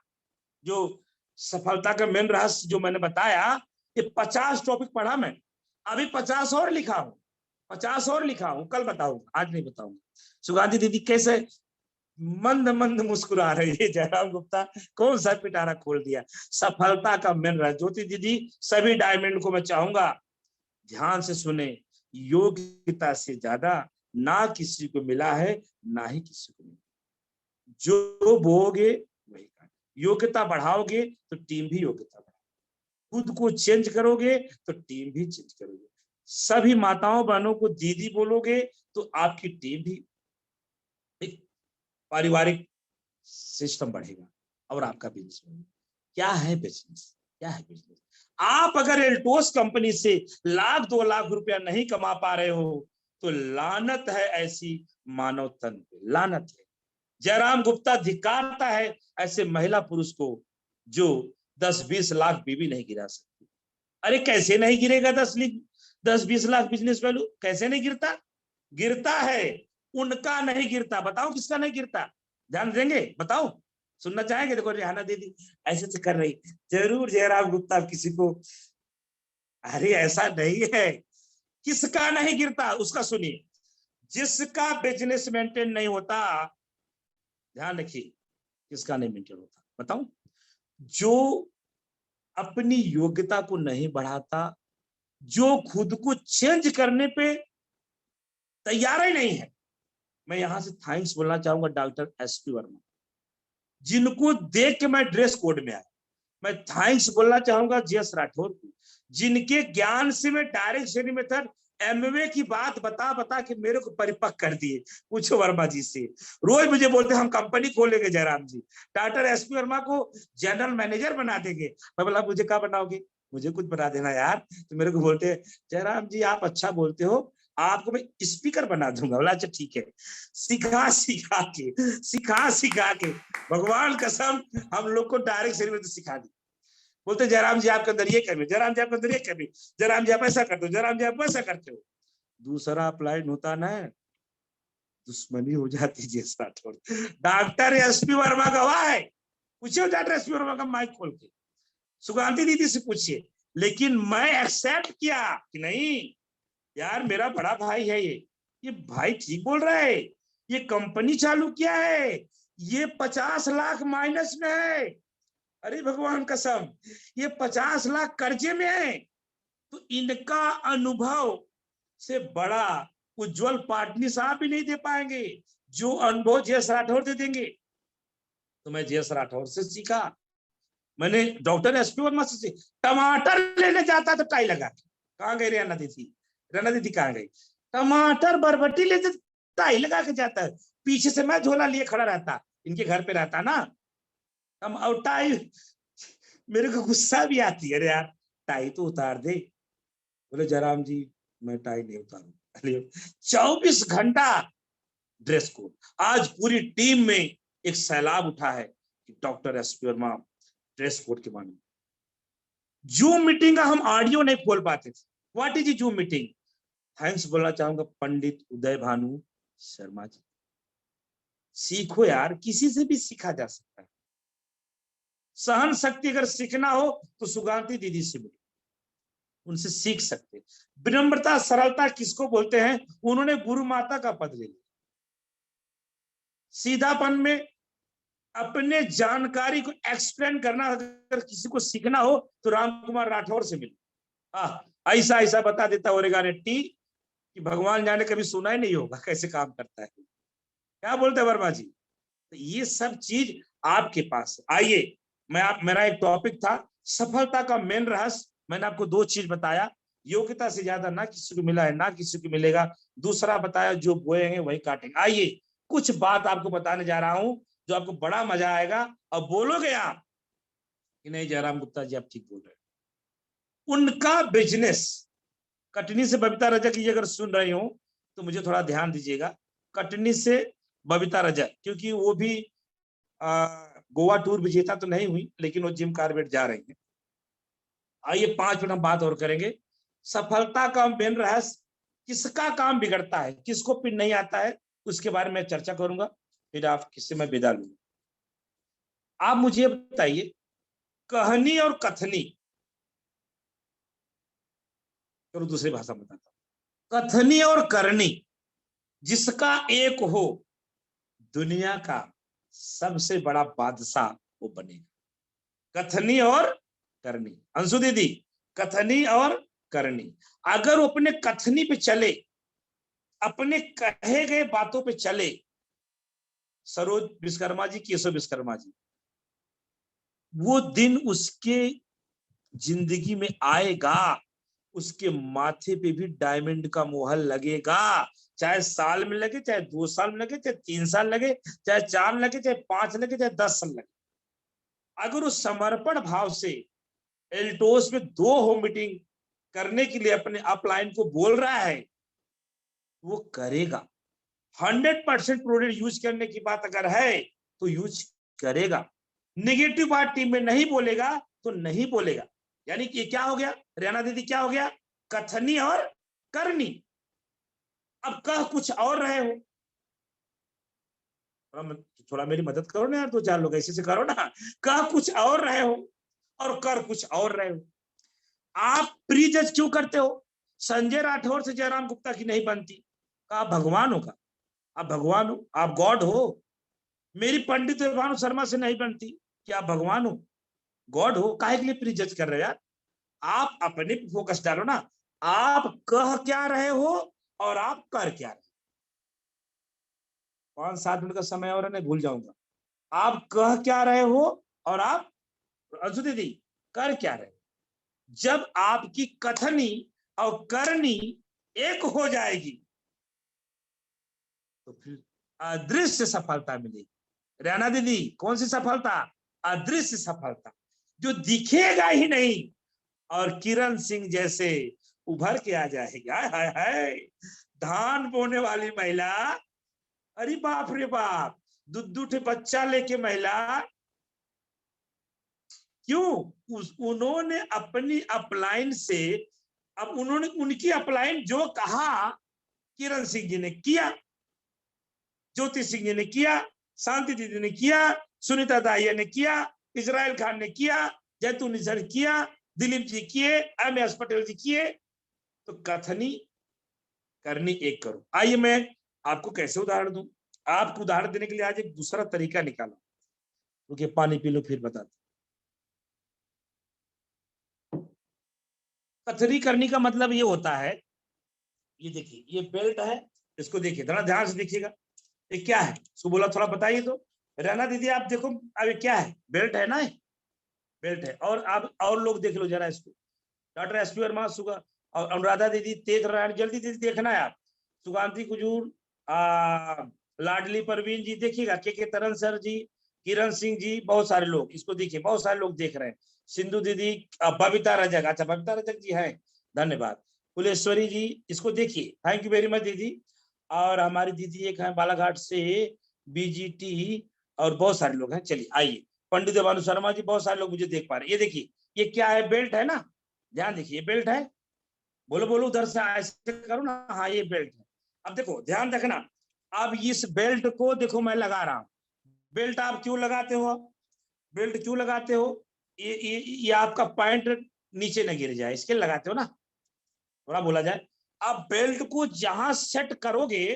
Speaker 1: जो सफलता का मेन रहस्य जो मैंने बताया, ये 50 टॉपिक पढ़ा मैं, अभी 50 और लिखा हूं, 50 और लिखा हूं, कल बताऊंगा, आज नहीं बताऊंगा। सुगंधी दीदी कैसे मंद मंद मुस्कुरा रही है, जयराम गुप्ता कौन सा पिटारा खोल दिया, सफलता का मेन रहस्य। ज्योति दीदी सभी डायमंड को मैं चाहूंगा ध्यान से सुने, योग्यता से ज्यादा ना किसी को मिला है ना ही किसी को मिला, जो बोगे वही का, योग्यता बढ़ाओगे तो टीम भी योग्यता बढ़ाओगे, खुद को चेंज करोगे तो टीम भी चेंज करोगे, सभी माताओं बहनों को दीदी बोलोगे तो आपकी टीम भी, एक पारिवारिक सिस्टम बढ़ेगा और आपका बिजनेस बढ़ेगा। क्या है बिजनेस? क्या है बिजनेस? आप अगर एल्टोस कंपनी से 1-2 लाख रुपया नहीं कमा पा रहे हो तो लानत है ऐसी मानव तन पे, लानत है। जयराम गुप्ता धिक्कारता है ऐसे महिला पुरुष को जो 10-20 लाख बीवी नहीं गिरा सकती। अरे कैसे नहीं गिरेगा 10-20 लाख बिजनेस वैल्यू, कैसे नहीं गिरता? गिरता है, उनका नहीं गिरता। बताओ किसका नहीं गिरता? ध्यान देंगे? बताओ, सुनना चाहेंगे? देखो रिहाना दीदी ऐसे से कर रही, जरूर जयराम गुप्ता किसी को, अरे ऐसा नहीं है, किसका नहीं गिरता उसका सुनिए। जिसका बिजनेस मेंटेन नहीं होता, ध्यान रखिए, किसका नहीं मेंटेन होता बताऊं? जो अपनी योग्यता को नहीं बढ़ाता, जो खुद को चेंज करने पे तैयार ही नहीं है। मैं यहां से थैंक्स बोलना चाहूंगा डॉक्टर एसपी वर्मा, जिनको देख के मैं ड्रेस कोड में आया। मैं थैंक्स बोलना चाहूंगा जीएस राठौर को, जिनके ज्ञान से मैं डायरेक्ट श्रेणी मेथड एमवे की बात बता बता के मेरे को परिपक्व कर दिए। पूछो वर्मा जी से, रोज मुझे बोलते हम कंपनी खोलेंगे जयराम जी, डॉक्टर एसपी वर्मा को जनरल मैनेजर बना देंगे। मैं बोला मुझे क्या बनाओगे? मुझे कुछ बना देना यार। तो मेरे को बोलते जयराम जी आप अच्छा बोलते हो, आपको मैं स्पीकर बना दूंगा। बोला अच्छा ठीक है। सिखा सिखा के भगवान कसम हम लोग को डायरेक्ट श्रेणी में सिखा दी। बोलते जयराम जी आपके अंदर ये कमी, जयराम जी आपके अंदर ये कमी, जयराम जी आप ऐसा करते हो, जयराम जी आप वैसा करते हो। दूसरा अप्लाइड होता ना, दुश्मनी हो जाती जैसा। डॉक्टर एसपी वर्मा गवाह है, पूछिए डॉक्टर एसपी वर्मा का माइक खोल के, सुगांती दीदी से पूछिए। लेकिन मैं एक्सेप्ट किया कि नहीं यार, मेरा बड़ा भाई है, ये भाई ठीक बोल रहा है, ये कंपनी चालू किया है, ये 50 लाख माइनस में है, अरे भगवान कसम ये 50 लाख कर्जे में है। तो इनका अनुभव से बड़ा उज्जवल पाटनी साहब भी नहीं दे पाएंगे, जो अनुभव जेएस राठौर दे देंगे। तो मैं जेएस राठौर से सीखा, मैंने डॉक्टर एसपी वर्मा से टमाटर लेने जाता तो टाई लगा के, कहाँ गई रेना दीदी, रेना दीदी कहाँ गई, टमाटर बरबटी लेते टाई लगा के जाता है, पीछे से मैं झोला लिए खड़ा रहता, इनके घर पे रहता ना, हम और टाई, मेरे को गुस्सा भी आती है, अरे यार टाई तो उतार दे, बोले जयराम जी मैं टाई नहीं उतारू, 24 घंटा ड्रेस कोड। आज पूरी टीम में एक सैलाब उठा है कि doctor SP Verma dress code के बारे में। जूम मीटिंग का हम ऑडियो नहीं खोल पाते थे, what is zoom meeting, thanks बोलना चाहूंगा पंडित उदय भानु शर्मा जी। सीखो यार, किसी से भी सीखा जा सकता है। सहन शक्ति अगर सीखना हो तो सुगांती दीदी से मिलो, उनसे सीख सकते। विनम्रता सरलता किसको बोलते हैं, उन्होंने गुरु माता का पद ले लिया। सीधापन में अपने जानकारी को एक्सप्लेन करना, अगर किसी को सीखना हो तो राम कुमार राठौर से मिलो। ऐसा ऐसा बता देता ओरेगा नेट्टी कि भगवान जाने कभी सुना ही नहीं होगा कैसे काम करता है। क्या बोलते हैं वर्मा जी, तो ये सब चीज आपके पास। आइए, मेरा एक टॉपिक था सफलता का मेन रहस्य, मैंने आपको 2 चीज बताया, योग्यता से ज्यादा ना किसी को मिला है ना किसी को मिलेगा, दूसरा बताया जो बोएंगे वही काटेंगे। आइए कुछ बात आपको बताने जा रहा हूं जो आपको बड़ा मजा आएगा, और बोलोगे आप कि नहीं जयराम गुप्ता जी आप ठीक बोल रहे हैं। उनका बिजनेस, कटनी से बबीता रजक जी अगर सुन रही हो तो मुझे थोड़ा ध्यान दीजिएगा, कटनी से बबीता रजक, क्योंकि वो भी गोवा टूर विजेता तो नहीं हुई लेकिन वो जिम कार्बेट जा रही है। आइए 5 मिनट हम बात और करेंगे। सफलता का मेन रहस्य, किसका काम बिगड़ता है, किसको पिन नहीं आता है, उसके बारे में चर्चा करूंगा, फिर आप किससे मैं विदा लूंगा। आप मुझे बताइए, कहनी और कथनी, चलो दूसरी भाषा में बताता हूं, कथनी और करनी, जिसका एक हो दुनिया का सबसे बड़ा बादशाह वो बनेगा। कथनी और करनी, अंशु दीदी, कथनी और करनी, अगर वो अपने कथनी पे चले, अपने कहे गए बातों पे चले, सरोज विश्वकर्मा जी, केशव विश्वकर्मा जी, वो दिन उसके जिंदगी में आएगा, उसके माथे पे भी डायमंड का मोहर लगेगा, चाहे साल में लगे, चाहे 2 साल में लगे, चाहे 3 साल लगे, चाहे 4 लगे, चाहे 5 लगे, चाहे 10 साल लगे। अगर वो समर्पण भाव से एल्टोस में 2 होम मीटिंग करने के लिए अपने अपलाइन को बोल रहा है, वो करेगा। 100% प्रोडक्ट यूज करने की बात अगर है तो यूज करेगा। नेगेटिव बात टीम में नहीं बोलेगा तो नहीं बोलेगा। यानी कि क्या हो गया रेना दीदी, क्या हो गया, कथनी और करनी। अब कह कुछ और रहे हो, थोड़ा मेरी मदद करो ना यार, 2-4 लोग ऐसे से करो ना, कह कुछ और रहे हो और कर कुछ और रहे हो। आप प्री जज क्यों करते हो, संजय राठौर से जयराम गुप्ता की नहीं बनती, आप भगवान हो का, आप भगवान हो, आप गॉड हो। मेरी पंडित भानु शर्मा से नहीं बनती कि आप भगवान हो, गॉड हो, काहे के लिए प्री जज कर रहे हो यार। आप अपने पे फोकस डालो ना, आप कह क्या रहे हो और आप कर क्या रहे हो। 5-7 मिनट का समय और नहीं भूल जाऊंगा। आप कह क्या रहे हो और आप अंशु दीदी कर क्या रहे हो। जब आपकी कथनी और करनी एक हो जाएगी तो फिर अदृश्य सफलता मिलेगी। रैना दीदी कौन सी सफलता, अदृश्य सफलता, जो दिखेगा ही नहीं और किरण सिंह जैसे उभर के आ जाएगी। हाय हाय हाय, धान बोने वाली महिला, अरे बाप रे बाप, दूध बच्चा लेके महिला, क्यों, उन्होंने अपनी अपलाइन से, अब उन्होंने उनकी अपलाइन जो कहा किरण सिंह जी ने किया, ज्योति सिंह जी ने किया, शांति दीदी ने किया, सुनीता दाहिया ने किया, इजराइल खान ने किया, जैतून निजर किया, दिलीप जी किए, MS पटेल जी किए, तो कथनी करनी एक करो। आइए मैं आपको कैसे उदाहरण दूं, आपको उदाहरण देने के लिए आज एक दूसरा तरीका निकाला, क्योंकि पानी पी लो फिर बताते। कथनी करनी का मतलब ये होता है ये देखिए ये बेल्ट है, इसको देखिए थोड़ा ध्यान से देखिएगा, ये क्या है, इसको बोला थोड़ा बताइए तो। रहना दीदी आप देखो, अब ये क्या है, बेल्ट है ना, बेल्ट है। और आप और लोग देख लो जरा इसको, डॉक्टर एस पी वर्मा, सुगा और अनुराधा दीदी, तेज नारायण, जल्दी दीदी देखना है आप, सुगांती कुजूर, लाडली परवीन जी देखिएगा, के तरन सर जी, किरण सिंह जी, बहुत सारे लोग इसको देखिए, बहुत सारे लोग देख रहे हैं। सिंधु दीदी, बबीता रजक, अच्छा बबीता रजक जी है, धन्यवाद। फुलेश्वरी जी इसको देखिए, थैंक यू वेरी मच दीदी। और हमारी दीदी एक है बालाघाट से, बीजीटी, और बहुत सारे लोग हैं। चलिए आइए, पंडित देवानु शर्मा जी, बहुत सारे लोग मुझे देख पा रहे हैं। ये देखिए ये क्या है, बेल्ट है ना, ध्यान देखिए बेल्ट है, बोलो बोलो उधर से ऐसे करो ना, हाँ ये बेल्ट है। अब देखो ध्यान रखना, अब इस बेल्ट को देखो मैं लगा रहा हूं, बेल्ट आप क्यों लगाते हो, बेल्ट क्यों लगाते हो, ये आपका पैंट नीचे न गिर जाए इसके लगाते हो ना, थोड़ा बोला जाए। अब बेल्ट को जहां सेट करोगे,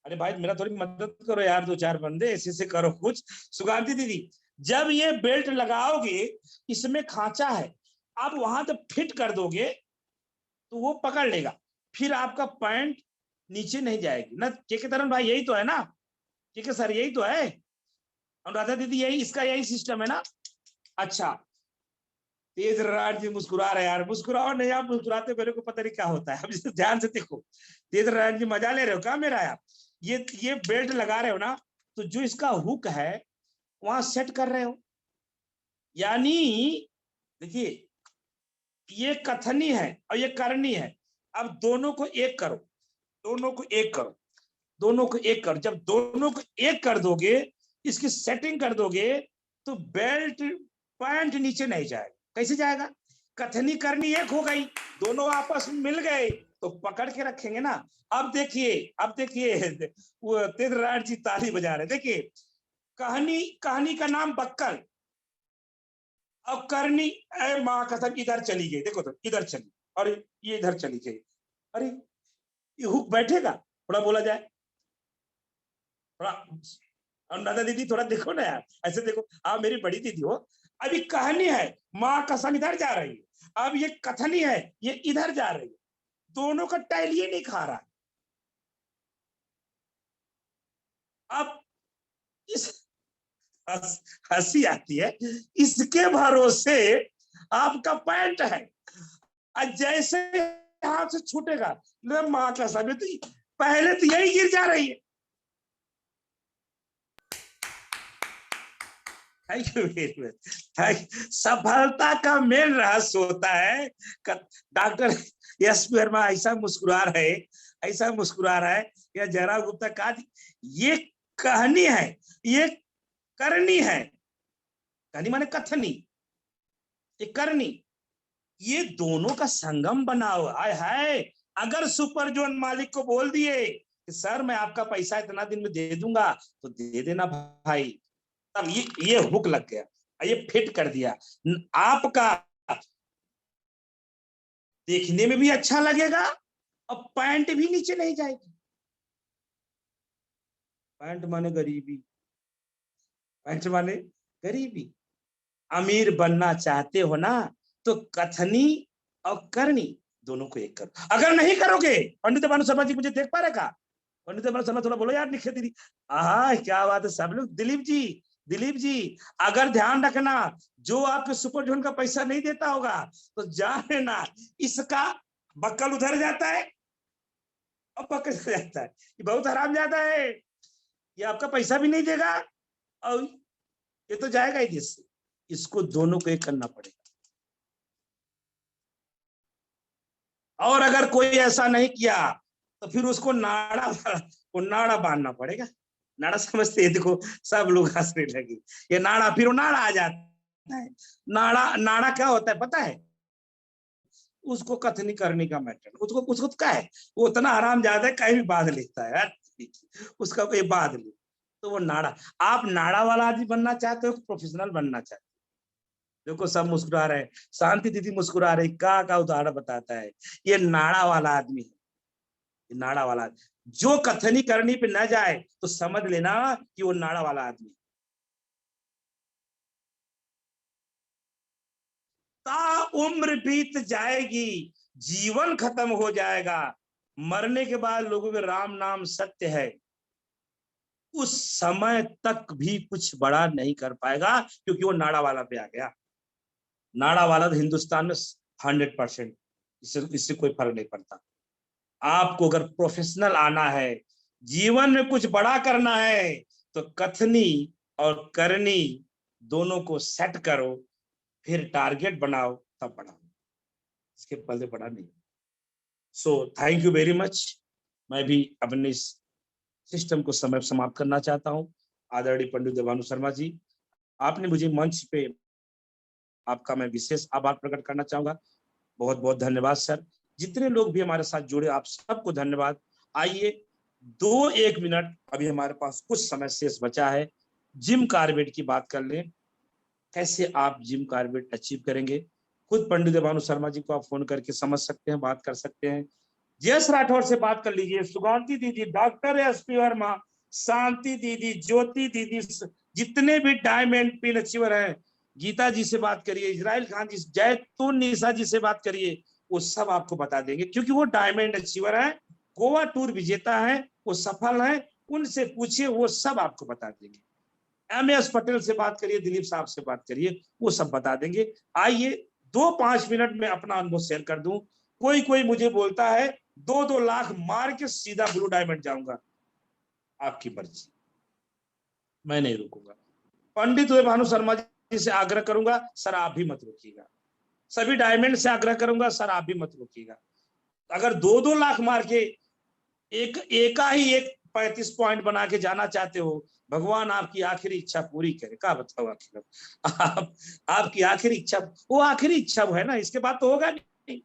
Speaker 1: अरे भाई मेरा थोड़ी मदद करो यार, दो चार बंदे ऐसे से करो कुछ। सुगांती दीदी, जब ये बेल्ट लगाओगे, इसमें खांचा है, आप वहां तक फिट कर दोगे तो वो पकड़ लेगा, फिर आपका पैंट नीचे नहीं जाएगी ना। के तरन भाई यही तो है ना, ठीक है सर यही तो है, अनुराधा दीदी यही इसका यही सिस्टम है ना। अच्छा, तेज राज जी मुस्कुरा रहे यार, मुस्कुराओ नहीं, आप मुस्कुराते मेरे को पता नहीं क्या होता है। अब ध्यान से देखो, तेज राज जी मजा ले रहे हो क्या मेरा यार, ये बेल्ट लगा रहे हो ना, तो जो इसका हुक है वहां सेट कर रहे हो, यानी देखिए ये कथनी है और ये करनी है। अब दोनों को एक करो, दोनों को एक करो, दोनों को एक करो, जब दोनों को एक कर दोगे, इसकी सेटिंग कर दोगे, तो बेल्ट पैंट नीचे नहीं जाएगा। कैसे जाएगा, कथनी करनी एक हो गई, दोनों आपस में मिल गए तो पकड़ के रखेंगे ना। अब देखिए, अब देखिए वो तेजराज जी ताली बजा रहे, देखिए कहानी, कहानी का नाम बक्कल, अब करनी, अरे माँ कसम इधर चली गई, देखो तो इधर चली, और ये इधर चली गई, अरे ये हुक बैठेगा, थोड़ा बोला जाए, थोड़ा अनुराधा दीदी थोड़ा देखो ना यार, ऐसे देखो, आप मेरी बड़ी दीदी हो। अभी कहानी है, माँ कसम इधर जा रही है, अब ये कथनी है, ये इधर जा रही है, दोनों का टैलिए नहीं खा रहा। अब इस हंसी आती है, इसके भरोसे आपका पैंट है, जैसे हाथ से छूटेगा, माँ कसम तो पहले तो यही गिर जा रही है। Thank you very much. सफलता का मेन रहस्य होता है, डॉक्टर यश वर्मा ऐसा मुस्कुरा रहे, ऐसा मुस्कुरा रहा है, या जयराम गुप्ता कहा, ये कहानी है, ये करनी है, कहानी माने कथनी, ये करनी, ये दोनों का संगम बना हुआ है। अगर सुपर जोन मालिक को बोल दिए कि सर मैं आपका पैसा इतना दिन में दे दूंगा, तो दे देना भाई, तब ये हुक लग गया, ये फिट कर दिया, आपका देखने में भी अच्छा लगेगा और पैंट भी नीचे नहीं जाएगी। पैंट माने गरीबी, पैंट माने गरीबी। अमीर बनना चाहते हो ना, तो कथनी और करनी दोनों को एक करो। अगर नहीं करोगे, पंडित भानु शर्मा जी मुझे देख पा रहे का, पंडित भानु शर्मा थोड़ा बोलो यार, निखिल दीदी, क्या बात है सब लोग, दिलीप जी, दिलीप जी अगर ध्यान रखना, जो आपके सुपर जोन का पैसा नहीं देता होगा, तो जाने ना, इसका बक्कल उधर जाता है और पकड़ जाता है, ये बहुत हराम जाता है, ये आपका पैसा भी नहीं देगा और ये तो जाएगा ही देश से। इसको दोनों को एक करना पड़ेगा। और अगर कोई ऐसा नहीं किया तो फिर उसको नाड़ा बांधना पड़ेगा। नाड़ा समझते हैं, देखो सब लोग हंसने लगे, ये नाड़ा, फिर वो नाड़ा आ जाता है। नाड़ा, नाड़ा क्या होता है पता है, उसको कथनी करने का मैटर, उसको उसको क्या है, वो उतना आराम ज्यादा है, कहीं भी बांध लेता है, उसका कोई बांध ले, तो वो नाड़ा। आप नाड़ा वाला आदमी बनना चाहते हो, प्रोफेशनल बनना चाहते हो, देखो सब मुस्कुरा रहे हैं, शांति दीदी मुस्कुरा रही, का उदाहरण बताता है, ये नाड़ा वाला आदमी है, ये नाड़ा वाला आदमी। जो कथनी करनी पे न जाए तो समझ लेना कि वो नाड़ा वाला आदमी। ता उम्र बीत जाएगी, जीवन खत्म हो जाएगा, मरने के बाद लोगों के राम नाम सत्य है, उस समय तक भी कुछ बड़ा नहीं कर पाएगा, क्योंकि वो नाड़ा वाला पे आ गया। नाड़ा वाला तो हिंदुस्तान में 100%, इससे कोई फर्क नहीं पड़ता। आपको अगर प्रोफेशनल आना है, जीवन में कुछ बड़ा करना है, तो कथनी और करनी दोनों को सेट करो, फिर टारगेट बनाओ, तब बढ़ाओ, इसके पहले बड़ा नहीं। So thank you very much. मैं भी अपने इस सिस्टम को समय समाप्त करना चाहता हूँ। आदरणीय पंडित देवानु शर्मा जी, आपने मुझे मंच पे, आपका मैं विशेष आभार प्रकट करना चाहूंगा। बहुत बहुत धन्यवाद सर। जितने लोग भी हमारे साथ जुड़े, आप सबको धन्यवाद। आइए 2-1 मिनट अभी हमारे पास कुछ समय शेष बचा है, जिम कार्बेट की बात कर लें। कैसे आप जिम कार्बेट अचीव करेंगे, खुद पंडित देवानु शर्मा जी को आप फोन करके समझ सकते हैं, बात कर सकते हैं। जयस राठौर से बात कर लीजिए, सुगांती दीदी, डॉक्टर एसपी वर्मा, शांति दीदी, ज्योति दीदी, जितने भी डायमंड पिन अचीवर हैं, गीता जी से बात करिए, इजराइल खान जी, जैतून निशा जी से बात करिए, वो सब आपको बता देंगे, क्योंकि वो डायमंड अचीवर है, गोवा टूर विजेता है, वो सफल है। उनसे पूछिए, वो सब आपको बता देंगे। MS पटेल से बात करिए, दिलीप साहब से बात करिए, वो सब बता देंगे। आइए 2-5 मिनट में अपना अनुभव शेयर कर दूं। कोई कोई मुझे बोलता है 2-2 लाख मार के सीधा ब्लू डायमंड जाऊंगा, आपकी मर्जी, मैं नहीं रुकूंगा। पंडित भानु शर्मा जी से आग्रह करूंगा, सर आप भी मत रुकिएगा। सभी डायमंड से आग्रह करूंगा, सर आप भी मत रुकिएगा। अगर 2-2 लाख मार के एक 35 पॉइंट बना के जाना चाहते हो, भगवान आपकी आखिरी इच्छा पूरी करे। क्या बताओ, आखिर आपकी आखिरी इच्छा, वो आखिरी इच्छा वो है ना, इसके बाद तो होगा नहीं।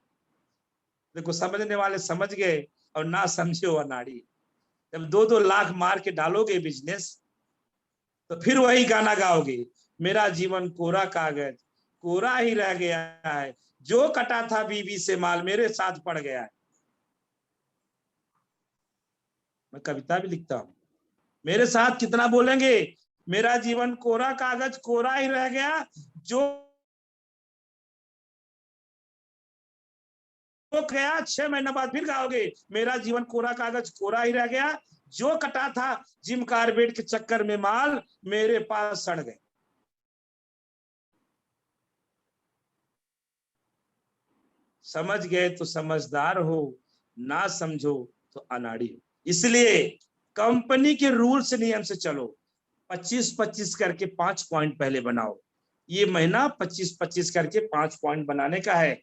Speaker 1: देखो, समझने वाले समझ गए और ना समझे वो अनाड़ी। जब 2-2 लाख मार के डालोगे बिजनेस, तो फिर वही गाना गाओगे, मेरा जीवन कोरा कागज कोरा ही रह गया है, जो कटा था बीवी से माल मेरे साथ पड़ गया है। मैं कविता भी लिखता हूं, मेरे साथ कितना बोलेंगे, मेरा जीवन कोरा कागज कोरा ही रह गया, जो गया 6 महीने बाद फिर गाओगे, मेरा जीवन कोरा कागज कोरा ही रह गया, जो कटा था जिम कार्बेट के चक्कर में माल मेरे पास सड़ गए। समझ गए तो समझदार हो, ना समझो तो अनाड़ी हो। इसलिए कंपनी के रूल्स नियम से चलो। 25-25 करके 5 पॉइंट पहले बनाओ। ये महीना 25-25 करके 5 पॉइंट बनाने का है।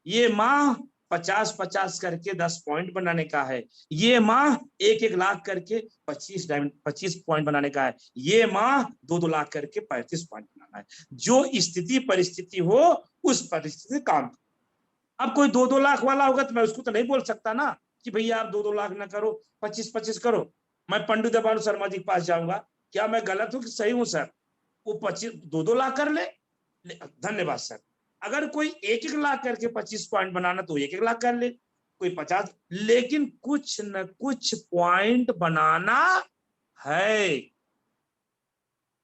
Speaker 1: ये माह 50-50 करके 10 पॉइंट बनाने का है। ये माह 1-1 लाख करके 25 पॉइंट बनाने का है। ये माह 2-2 लाख करके 35 पॉइंट बनाना है। जो स्थिति परिस्थिति हो, उस परिस्थिति से काम। अब कोई 2-2 लाख वाला होगा तो मैं उसको तो नहीं बोल सकता ना कि भैया आप 2-2 लाख ना करो, 25-25 करो। मैं पंडित देवानु शर्मा जी के पास जाऊंगा, क्या मैं गलत हूं कि सही हूं सर? वो 2-2 लाख कर ले, धन्यवाद सर। अगर कोई 1-1 लाख करके 25 पॉइंट बनाना, तो 1-1 लाख कर ले, कोई 50, लेकिन कुछ न कुछ पॉइंट बनाना है।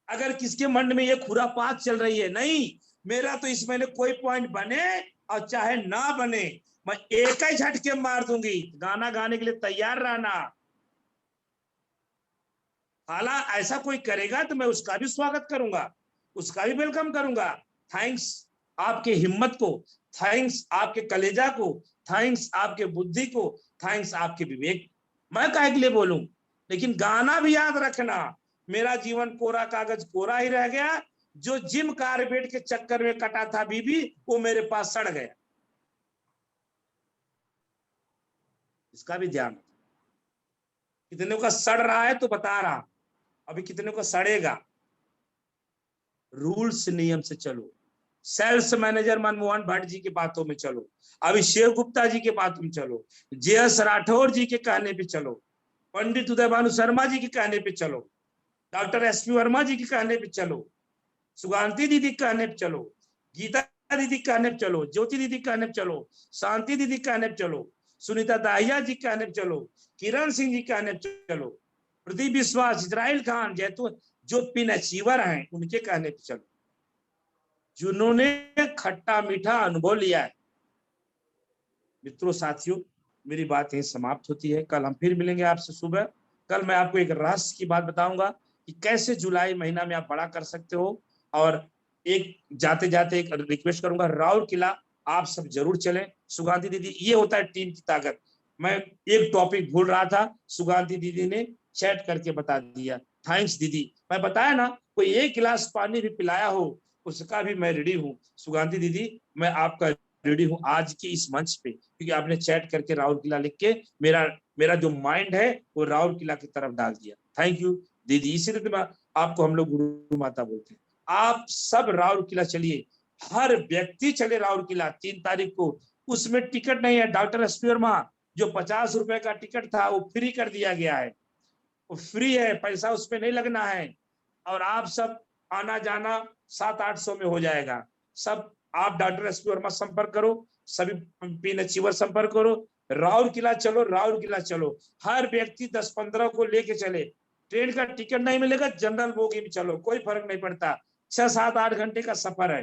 Speaker 1: अगर किसके मन में ये खुरापात चल रही है, नहीं मेरा तो इस महीने कोई पॉइंट बने और चाहे ना बने, मैं एक ही झटके मार दूंगी, गाना गाने के लिए तैयार रहना। हालांकि ऐसा कोई करेगा तो मैं उसका भी स्वागत करूंगा, उसका भी वेलकम करूंगा। थैंक्स आपके हिम्मत को, थैंक्स आपके कलेजा को, थैंक्स आपके बुद्धि को, थैंक्स आपके विवेक। मैं काहे के लिए बोलूं, लेकिन गाना भी याद रखना, मेरा जीवन कोरा कागज कोरा ही रह गया, जो जिम कार्बेट के चक्कर में कटा था बीबी, वो मेरे पास सड़ गया। इसका भी ध्यान, कितने का सड़ रहा है तो बता रहा, अभी कितने को सड़ेगा। रूल्स नियम से चलो। सेल्स मैनेजर मनमोहन भट्ट जी की बातों में चलो, अभिषेक गुप्ता जी के बातों में चलो, JS राठौर जी के कहने पे चलो, पंडित उदयभानु शर्मा जी के कहने पे चलो, डॉक्टर SP वर्मा जी के कहने पे चलो, सुगांती दीदी के कहने पे चलो, गीता दीदी कहने पे चलो, ज्योति दीदी कहने पे चलो, शांति दीदी कहने पे चलो, सुनीता दाहिया जी कहने पे चलो, किरण सिंह जी कहने पे चलो, प्रदीप विश्वास, इजराइल खान, जैतून, जो पिन अचीवर हैं उनके कहने पे चलो, जिन्होंने खट्टा मीठा अनुभव लिया है। मित्रों साथियों, मेरी बात यही समाप्त होती है। कल हम फिर मिलेंगे आपसे सुबह। कल मैं आपको एक रहस्य की बात बताऊंगा कि कैसे जुलाई महीना में आप बड़ा कर सकते हो। और एक जाते जाते एक रिक्वेस्ट करूंगा, राउरकेला आप सब जरूर चलें। सुगांधी दीदी, ये होता है टीम की ताकत। मैं एक टॉपिक भूल रहा था, सुगांधी दीदी ने चैट करके बता दिया। थैंक्स दीदी। मैं बताया ना, कोई एक गिलास पानी भी पिलाया हो उसका भी मैं रेडी हूँ। सुगांधी दीदी, मैं आपका रेडी हूँ आज की इस मंच पे, क्योंकि आपने चैट करके राउरकेला लिख के मेरा मेरा जो माइंड है वो राउरकेला की तरफ डाल दिया। थैंक यू दीदी। इसीलिए तो आपको हम लोग गुरु माता बोलते हैं। आप सब राउरकेला चलिए, हर व्यक्ति चले राउरकेला 3 तारीख को। उसमें टिकट नहीं है। डॉक्टर एसपी वर्मा, जो 50 रुपए का टिकट था वो फ्री कर दिया गया है। वो फ्री है, पैसा उस पर नहीं लगना है। और आप सब आना जाना 700-800 में हो जाएगा। सब आप डॉक्टर एसपी वर्मा संपर्क करो, सभी पी अचीवर संपर्क करो। राउरकेला चलो, राउरकेला चलो। हर व्यक्ति 10-15 को लेके चले। ट्रेन का टिकट नहीं मिलेगा, जनरल बोगी में चलो, कोई फर्क नहीं पड़ता। 6-7-8 घंटे का सफर है।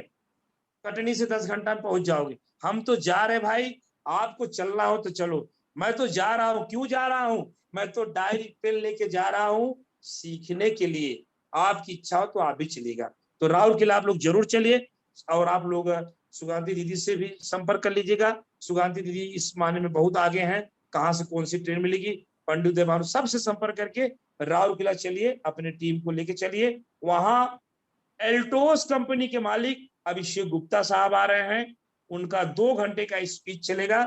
Speaker 1: कटनी से 10 घंटा में पहुंच जाओगे। हम तो जा रहे भाई, आपको चलना हो तो चलो। मैं तो जा रहा हूं, क्यों जा रहा हूं? मैं तो डायरी पेन लेके जा रहा हूं सीखने के लिए। आपकी इच्छा हो तो आप भी चलिएगा। तो राउरकेला आप लोग जरूर चलिए। और आप लोग सुगांधी दीदी से भी संपर्क कर लीजिएगा। सुगांधी दीदी इस माने में बहुत आगे हैं, कहाँ से कौन सी ट्रेन मिलेगी, पंडित देवानु सबसे संपर्क करके राउरकेला चलिए, अपने टीम को लेके चलिए। वहां एल्टोस कंपनी के मालिक अभिषेक गुप्ता साहब आ रहे हैं। उनका 2 घंटे का स्पीच चलेगा।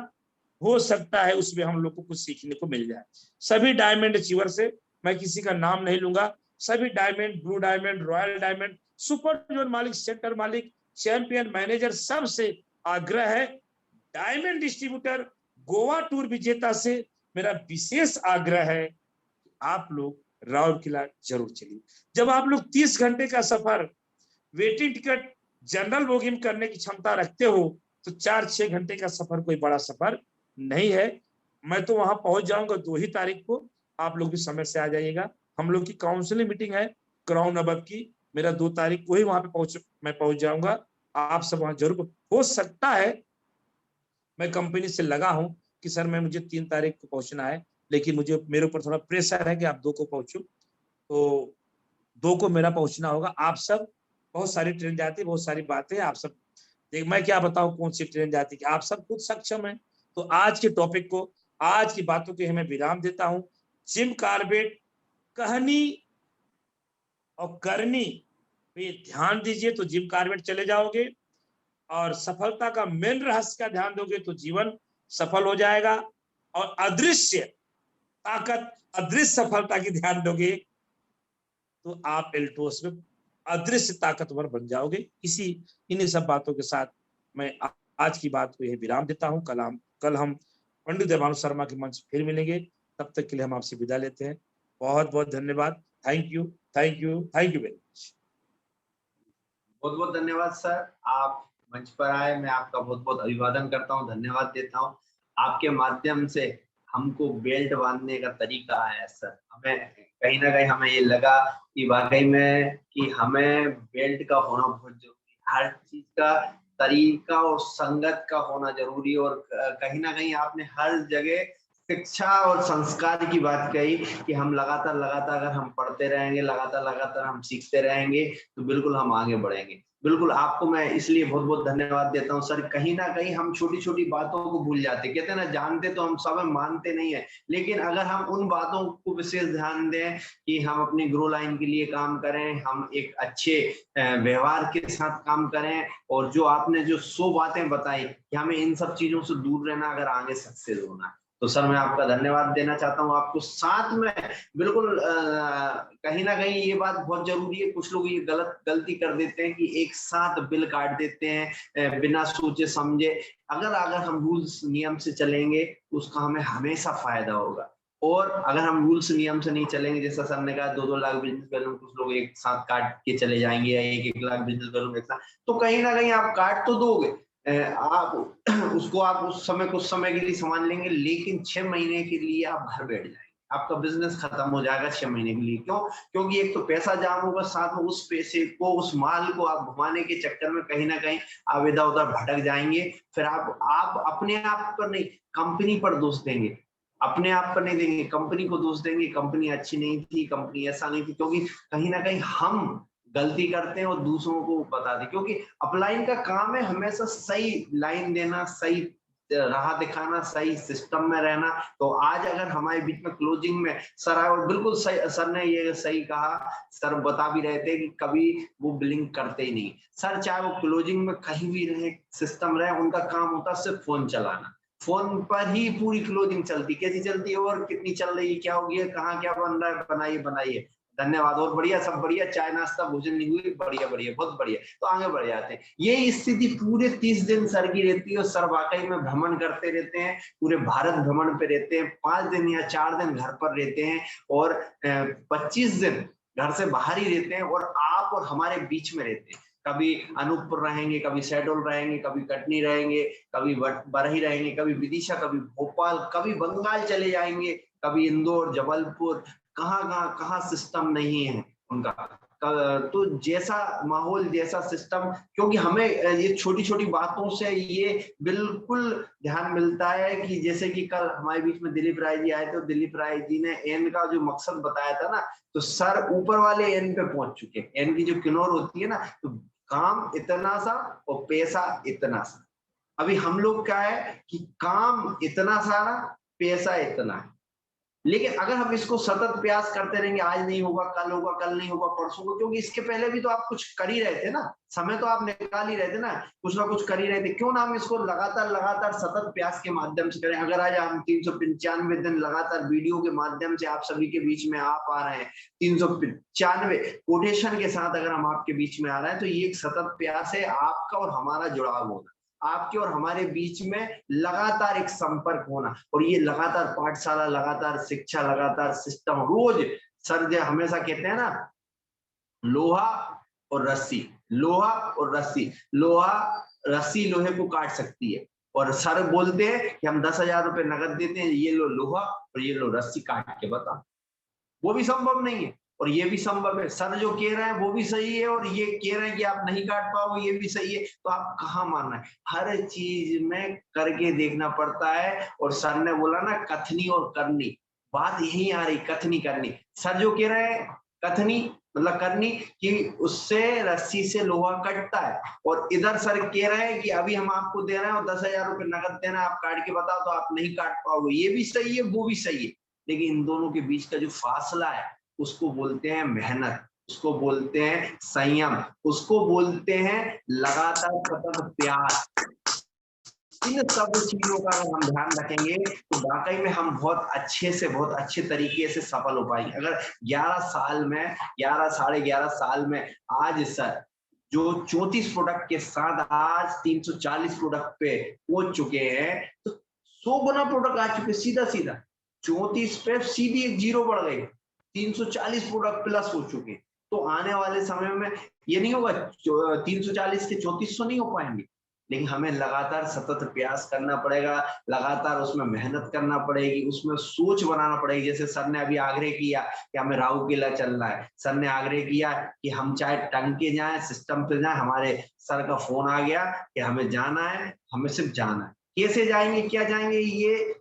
Speaker 1: हो सकता है उसमें हम लोग को कुछ सीखने को मिल जाए। सभी डायमंड अचीवर से, मैं किसी का नाम नहीं लूंगा, सभी diamond, blue diamond, royal diamond, super zone मालिक, सेक्टर मालिक, चैंपियन मैनेजर, सबसे आग्रह है। डायमंड डिस्ट्रीब्यूटर गोवा टूर विजेता से मेरा विशेष आग्रह है, आप लोग राउरकेला जरूर चलिए। जब आप लोग 30 घंटे का सफर वेटिंग टिकट जनरल बोगी में करने की क्षमता रखते हो तो 4-6 घंटे का सफर कोई बड़ा सफर नहीं है। मैं तो वहां पहुंच जाऊंगा 2 ही तारीख को। आप लोग भी समय से आ जाइएगा। हम लोग की काउंसलिंग मीटिंग है क्राउन अबब की। मेरा 2 तारीख को ही वहां पे मैं पहुंच जाऊंगा। आप सब वहां जरूर, हो सकता है मैं कंपनी से लगा हूं कि सर मैं मुझे 3 तारीख को पहुंचना है, लेकिन मुझे मेरे ऊपर थोड़ा प्रेशर है कि आप 2 को पहुंचू, तो 2 को मेरा पहुंचना होगा। आप सब, बहुत सारी ट्रेन जाती है, बहुत सारी बातें, आप सब देख, मैं क्या बताऊं कौन सी ट्रेन जाती है, आप सब खुद सक्षम हैं। तो आज के टॉपिक को, आज की बातों के मैं विराम देता हूं। जिम कार्बेट कहनी और करनी पे ध्यान दीजिए तो जिम कार्बेट चले जाओगे। और सफलता का मेन रहस्य का ध्यान दोगे तो जीवन सफल हो जाएगा। और अदृश्य ताकत, अदृश्य सफलता की ध्यान दोगे तो आप एल्टोस में अदृश्य ताकतवर बन जाओगे। इन्हीं सब बातों के साथ मैं आज की बात को यह विराम देता हूं। कल हम पंडित देवानु शर्मा के मंच फिर मिलेंगे। तब तक के लिए हम आपसे विदा लेते हैं। बहुत बहुत धन्यवाद। Thank you, thank you, thank you very much.
Speaker 2: बहुत बहुत धन्यवाद सर, आप मंच पर आए, मैं आपका बहुत बहुत अभिवादन करता हूँ, धन्यवाद देता हूँ। आपके माध्यम से हमको बेल्ट बांधने का तरीका आया सर। हमें कहीं ना कहीं हमें ये लगा कि वाकई में कि हमें बेल्ट का होना बहुत जरूरी है। हर चीज का तरीका और संगत का होना जरूरी है। और कहीं ना कहीं आपने हर जगह शिक्षा और संस्कार की बात कही कि हम लगातार लगातार अगर हम पढ़ते रहेंगे, लगातार लगातार हम सीखते रहेंगे तो बिल्कुल हम आगे बढ़ेंगे। बिल्कुल आपको मैं इसलिए बहुत बहुत धन्यवाद देता हूँ सर। कहीं ना कहीं हम छोटी छोटी बातों को भूल जाते, कहते हैं ना, जानते तो हम सब मानते नहीं है, लेकिन अगर हम उन बातों को विशेष ध्यान दें कि हम अपनी ग्रो लाइन के लिए काम करें, हम एक अच्छे व्यवहार के साथ काम करें, और जो आपने जो 100 बातें बताई कि हमें इन सब चीजों से दूर रहना अगर आगे सक्सेस होना है, तो सर मैं आपका धन्यवाद देना चाहता हूँ आपको। साथ में बिल्कुल कहीं ना कहीं ये बात बहुत जरूरी है, कुछ लोग ये गलती कर देते हैं कि एक साथ बिल काट देते हैं बिना सोचे समझे। अगर हम रूल्स नियम से चलेंगे तो उसका हमें हमेशा फायदा होगा। और अगर हम रूल्स नियम से नहीं चलेंगे, जैसा सर ने कहा 2-2 लाख बिजनेस वैल्यू कुछ लोग एक साथ काट के चले जाएंगे, या 1-1 लाख बिजनेस वैल्यू एक साथ, तो कहीं ना कहीं आप काट तो दोगे, आप उसको आप उस समय कुछ समय के लिए संभाल लेंगे, लेकिन 6 महीने के लिए आप घर बैठ जाएंगे। आपका बिजनेस खत्म हो जाएगा 6 महीने के लिए। क्यों? क्योंकि एक तो पैसा जाम होगा, साथ में उस पैसे को, उस माल को आप घुमाने के चक्कर में कहीं ना कहीं आप इधर उधर भटक जाएंगे। फिर आप अपने आप पर नहीं, कंपनी पर दोष देंगे, अपने आप पर नहीं देंगे, कंपनी को दोष देंगे, कंपनी अच्छी नहीं थी, कंपनी ऐसा नहीं थी। क्योंकि कहीं ना कहीं हम गलती करते हैं और दूसरों को बताते, क्योंकि अपलाइन का काम है हमेशा सही लाइन देना, सही राह दिखाना, सही सिस्टम में रहना। तो आज अगर हमारे बीच में क्लोजिंग में सर आए, और बिल्कुल सही सर ने ये सही कहा, सर बता भी रहे थे कि कभी वो बिलिंग करते ही नहीं सर, चाहे वो क्लोजिंग में कहीं भी रहे, सिस्टम रहे, उनका काम होता है सिर्फ फोन चलाना। फोन पर ही पूरी क्लोजिंग चलती, कैसी चलती है और कितनी चल रही है, क्या हो गया, कहाँ क्या बन रहा है, बनाइए बनाइए। धन्यवाद। और बढ़िया, सब बढ़िया, चाय नाश्ता भोजन नहीं हुई, बढ़िया बढ़िया, बहुत बढ़िया। तो आगे बढ़ जाते हैं। ये स्थिति पूरे 30 दिन सर की रहती है और सर वाकई में भ्रमण करते रहते हैं, पूरे भारत भ्रमण पे रहते हैं, 5 दिन या 4 दिन घर पर रहते हैं और 25 दिन घर से बाहर ही रहते हैं और आप और हमारे बीच में रहते हैं। कभी अनूपपुर रहेंगे, कभी शहडोल रहेंगे, कभी कटनी रहेंगे, कभी बरही रहेंगे, कभी विदिशा, कभी भोपाल, कभी बंगाल चले जाएंगे, कभी इंदौर, जबलपुर, कहाँ सिस्टम नहीं है उनका। तो जैसा माहौल, जैसा सिस्टम, क्योंकि हमें ये छोटी छोटी बातों से ये बिल्कुल ध्यान मिलता है कि जैसे कि कल हमारे बीच में दिलीप राय जी आए थे, दिलीप राय जी ने एन का जो मकसद बताया था ना, तो सर ऊपर वाले एन पे पहुंच चुके हैं। एन की जो किन्नौर होती है ना, तो काम इतना सा और पैसा इतना सा। अभी हम लोग क्या है कि काम इतना सारा, पैसा इतना है। लेकिन अगर हम इसको सतत प्रयास करते रहेंगे, आज नहीं होगा, कल नहीं होगा, परसों को, क्योंकि इसके पहले भी तो आप कुछ कर ही रहे थे ना, समय तो आप निकाल ही रहे थे ना, कुछ ना कुछ कर ही रहे थे। क्यों ना हम इसको लगातार लगातार सतत प्रयास के माध्यम से करें। अगर आज हम 395 दिन लगातार वीडियो के माध्यम से आप सभी के बीच में आ पा रहे हैं, 395 कोटेशन के साथ अगर हम आपके बीच में आ रहे हैं, तो ये एक सतत प्रयास है आपका और हमारा जुड़ाव होना, आपके और हमारे बीच में लगातार एक संपर्क होना। और ये लगातार पाठशाला, लगातार शिक्षा, लगातार सिस्टम, रोज सर जो हमेशा कहते हैं ना, लोहा और रस्सी, लोहा और रस्सी, लोहा रस्सी लोहे को काट सकती है, और सर बोलते हैं कि हम 10,000 रुपए नगद देते हैं, ये लो लोहा और ये लो रस्सी, काट के बताओ। वो भी संभव नहीं है और ये भी संभव है। सर जो कह रहे हैं वो भी सही है और ये कह रहे हैं कि आप नहीं काट पाओगे, ये भी सही है। तो आप कहाँ मानना है? हर चीज में करके देखना पड़ता है। और सर ने बोला ना, कथनी और करनी, बात यही आ रही, कथनी करनी। सर जो कह रहे हैं कथनी मतलब करनी, कि उससे रस्सी से लोहा कटता है, और इधर सर कह रहे हैं कि अभी हम आपको दे रहे हैं और 10,000 रुपए नगद देना, आप काट के बताओ, तो आप नहीं काट पाओगे। ये भी सही है, वो भी सही है। लेकिन इन दोनों के बीच का जो फासला है, उसको बोलते हैं मेहनत, उसको बोलते हैं संयम, उसको बोलते हैं लगातार सतत प्रयास। इन सब चीजों का अगर हम ध्यान रखेंगे तो वाकई में हम बहुत अच्छे से, बहुत अच्छे तरीके से सफल हो पाएंगे। अगर 11 साल में, 11 साढ़े 11 साल में आज सर जो 34 प्रोडक्ट के साथ आज 340 प्रोडक्ट पे पहुंच चुके हैं, तो 100 गुना प्रोडक्ट आ चुके, सीधा सीधा 34 पे सीधी एक जीरो बढ़ गई, 340 प्रोडक्ट प्लस हो चुके। तो आने वाले समय में ये नहीं होगा 340 के 3400 नहीं हो पाएंगे, लेकिन हमें लगातार सतत प्रयास करना पड़ेगा, लगातार उसमें मेहनत करना पड़ेगी, उसमें सोच बनाना पड़ेगी। जैसे सर ने अभी आग्रह किया कि हमें राहु किला चलना है, सर ने आग्रह किया कि हम चाहे टंग के जाएं, सिस्टम पे जाएं, हमारे सर का फोन आ गया कि हमें जाना है, हमें सिर्फ जाना है। कैसे जाएंगे, क्या जाएंगे, ये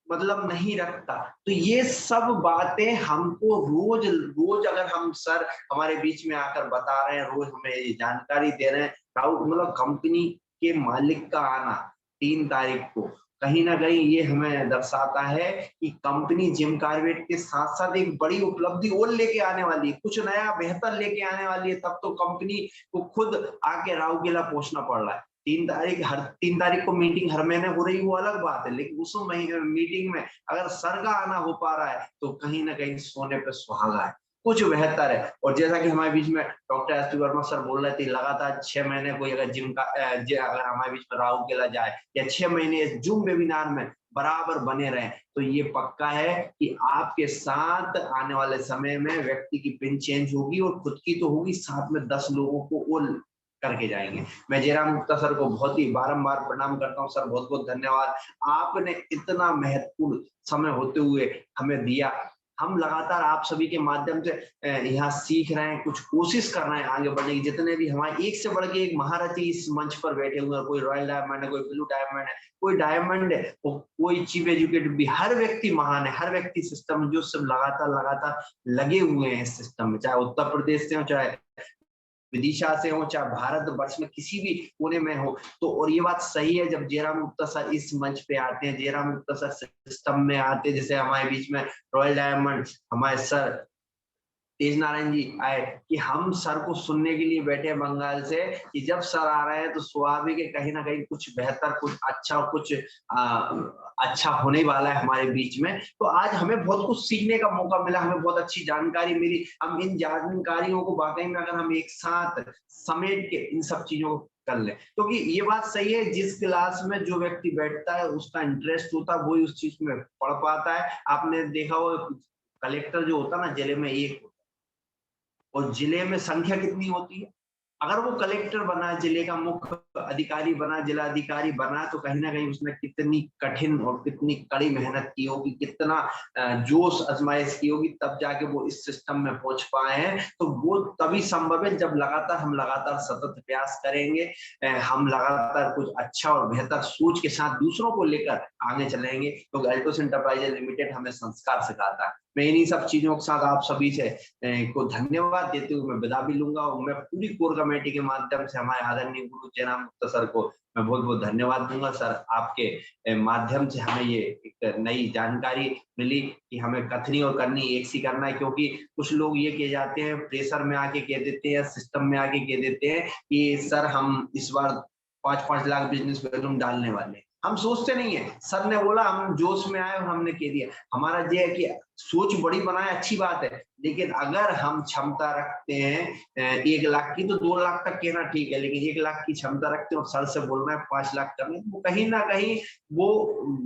Speaker 2: मतलब नहीं रखता। तो ये सब बातें हमको रोज रोज अगर हम सर हमारे बीच में आकर बता रहे हैं, रोज हमें ये जानकारी दे रहे हैं, मतलब कंपनी के मालिक का आना 3 तारीख को कहीं ना कहीं ये हमें दर्शाता है कि कंपनी जिम कॉर्बेट के साथ साथ एक बड़ी उपलब्धि और लेके आने वाली है, कुछ नया बेहतर लेके आने वाली है। तब तो कंपनी को खुद आके राउरकेला पहुंचना पड़ रहा है। 3 तारीख को मीटिंग हर महीने हो रही, वो अलग बात है, लेकिन उस मीटिंग में अगर सर का आना हो पा रहा है तो कहीं ना कहीं सोने पे सुहागा है, कुछ बेहतर है। और जैसा कि हमारे बीच में डॉक्टर एस.पी. वर्मा सर बोल रहे थे, लगातार 6 महीने कोई अगर जिम का अगर हमारे बीच में राउरकेला जाए या 6 महीने जूम वेबिनार में बराबर बने रहे, तो ये पक्का है कि आपके साथ आने वाले समय में व्यक्ति की पिन चेंज होगी और खुद की तो होगी, साथ में 10 लोगों को वो करके जाएंगे। मैं जयराम गुप्ता सर को बहुत ही बारंबार प्रणाम करता हूँ। सर बहुत बहुत धन्यवाद, आपने इतना महत्वपूर्ण समय होते हुए हमें दिया। हम लगातार आप सभी के माध्यम से यहाँ सीख रहे हैं, कुछ कोशिश कर रहे हैं आगे बढ़ने की। जितने भी हमारे एक से बढ़ के एक महारथी इस मंच पर बैठे हुए हैं, कोई रॉयल डायमंड है, कोई ब्लू डायमंड है, कोई डायमंड है, कोई चीफ एजुकेटेड भी, हर व्यक्ति महान है, हर व्यक्ति सिस्टम जो सब लगातार लगे हुए हैं इस सिस्टम में, चाहे उत्तर प्रदेश से हो, चाहे विदिशा से हो, चाहे भारत वर्ष में किसी भी कोने में हो। तो और ये बात सही है, जब जयराम गुप्ता सर इस मंच पे आते हैं, जयराम गुप्ता सर सिस्टम में आते हैं, जैसे हमारे बीच में रॉयल डायमंड हमारे सर तेज नारायण जी आए, कि हम सर को सुनने के लिए बैठे बंगाल से, कि जब सर आ रहे हैं तो स्वाभाविक है कहीं ना कहीं कुछ बेहतर, कुछ अच्छा, कुछ अच्छा होने वाला है हमारे बीच में। तो आज हमें बहुत कुछ सीखने का मौका मिला, हमें बहुत अच्छी जानकारी मिली। हम इन जानकारियों को वाकई में अगर हम एक साथ समेट के इन सब चीजों को कर ले, क्योंकि ये बात सही है, जिस क्लास में जो व्यक्ति बैठता है उसका इंटरेस्ट होता है, वही उस चीज में पढ़ पाता है। आपने देखा हो कलेक्टर जो होता है ना, जिले में एक, और जिले में संख्या कितनी होती है, अगर वो कलेक्टर बना, जिले का मुख्य अधिकारी बना, जिला अधिकारी बना, तो कहीं ना कहीं उसने कितनी कठिन और कितनी कड़ी मेहनत की होगी, कितना जोश आजमाइश की होगी, तब जाके वो इस सिस्टम में पहुंच पाए हैं। तो वो तभी संभव है जब हम लगातार सतत प्रयास करेंगे, हम लगातार कुछ अच्छा और बेहतर सोच के साथ दूसरों को लेकर आगे चलेंगे। तो अल्टोस एंटरप्राइजेज लिमिटेड हमें संस्कार सिखाता है। मैं इन्हीं सब चीजों के साथ आप सभी से को धन्यवाद देते हुए मैं विदा भी लूंगा, और मैं पूरी कोर कमेटी के माध्यम से हमारे आदरणीय गुरु जयराम गुप्ता सर को मैं बहुत बहुत धन्यवाद दूंगा। सर आपके माध्यम से हमें ये एक नई जानकारी मिली कि हमें कथनी और करनी एक सी करना है, क्योंकि कुछ लोग ये कह जाते हैं, प्रेशर में आके कह देते हैं, सिस्टम में आके कह देते हैं कि सर हम इस बार 5-5 लाख बिजनेस वॉल्यूम डालने वाले। हम सोचते नहीं है, सर ने बोला, हम जोश में आए और हमने कह दिया। हमारा ये है कि सोच बड़ी बनाए, अच्छी बात है, लेकिन अगर हम क्षमता रखते हैं 1 लाख की, तो 2 लाख तक कहना ठीक है, लेकिन 1 लाख की क्षमता रखते हैं और सर से बोलना है 5 लाख करना, वो कहीं ना कहीं वो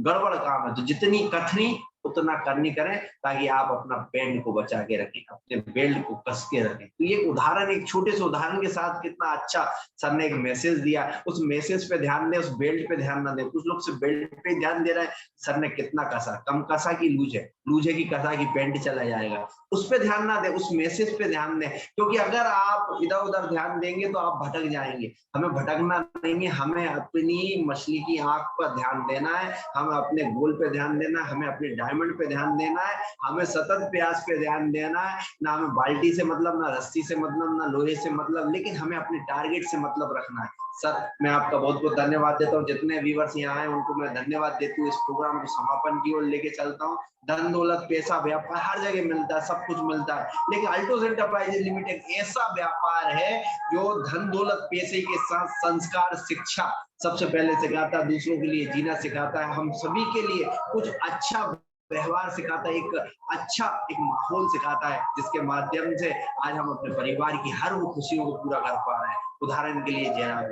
Speaker 2: गड़बड़ काम है। तो जितनी कथनी उतना करनी करें, ताकि आप अपना बैंड को बचा के रखें, अपने बेल्ट को कस के रखें। तो ये उदाहरण, एक छोटे से उदाहरण के साथ कितना अच्छा सर ने एक मैसेज दिया। उस मैसेज पे ध्यान दें, उस बेल्ट पे ध्यान ना दें। कुछ लोग सिर्फ बेल्ट पे ध्यान दे रहे हैं, सर ने कितना कसा, कम कसा की लूज है, लूज है की कसा की पेंट चला जाएगा, उस पे ध्यान ना दें, उस मैसेज पे ध्यान दें। क्योंकि अगर आप इधर उधर ध्यान देंगे तो आप भटक जाएंगे। हमें भटकना नहीं है, हमें अपनी मछली की आंख पर ध्यान देना है, हमें अपने गोल पे ध्यान देना है, हमें अपने डायमंड पे ध्यान देना है, हमें सतत प्रयास पे ध्यान देना है। ना हमें बाल्टी से मतलब, ना रस्सी से मतलब, ना लोहे से मतलब, लेकिन हमें अपने टारगेट से मतलब रखना है। सर मैं आपका बहुत बहुत धन्यवाद देता हूँ। जितने व्यूअर्स यहाँ आए उनको मैं धन्यवाद देती हूँ। इस प्रोग्राम को समापन की ओर लेके चलता हूँ। धन दौलत पैसा व्यापार हर जगह मिलता है, सब कुछ मिलता है, लेकिन अल्टोस एंटरप्राइजेज लिमिटेड ऐसा व्यापार है जो धन दौलत पैसे के साथ संस्कार शिक्षा सबसे पहले सिखाता है, दूसरों के लिए जीना सिखाता है, हम सभी के लिए कुछ अच्छा व्यवहार सिखाता है, एक अच्छा एक माहौल सिखाता है, जिसके माध्यम से आज हम अपने परिवार की हर वो खुशियों को पूरा कर पा रहे हैं। उदाहरण के लिए जयराम,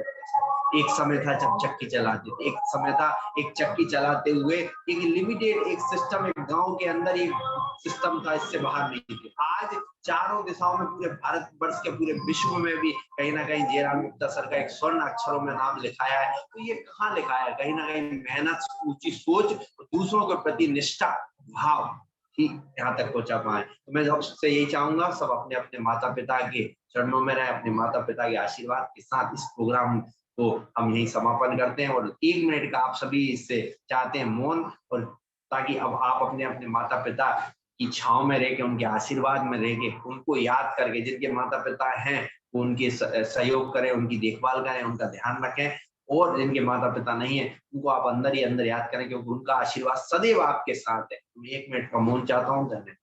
Speaker 2: एक समय था जब चक्की चलाते थे, एक समय था एक चक्की चलाते हुए एक लिमिटेड एक सिस्टम, एक गांव के अंदर एक सिस्टम था, इससे बाहर नहीं थे। आज चारों दिशाओं में, पूरे भारत वर्ष के पूरे विश्व में भी कहीं ना कहीं जयराम गुप्ता सर का एक स्वर्ण अक्षरों में नाम लिखाया है। तो ये कहाँ लिखाया है? कहीं ना कहीं मेहनत, ऊंची सोच, दूसरों के प्रति निष्ठा भाव ही यहाँ तक पहुंचा पाए। तो मैं सबसे यही चाहूंगा, सब अपने अपने माता पिता के चरणों में रहे, अपने माता पिता के आशीर्वाद के साथ इस प्रोग्राम को हम यही समापन करते हैं। और 1 मिनट का आप सभी इससे चाहते हैं मौन, और ताकि अब आप अपने अपने माता पिता की छांव में रह के, उनके आशीर्वाद में रह के, उनको याद करके, जिनके माता पिता हैं वो उनके सहयोग करें, उनकी देखभाल करें, उनका ध्यान रखें, और जिनके माता पिता नहीं है उनको आप अंदर ही अंदर याद करें, क्योंकि उनका आशीर्वाद सदैव आपके साथ है। मैं 1 मिनट का मौन चाहता हूँ। धन्यवाद।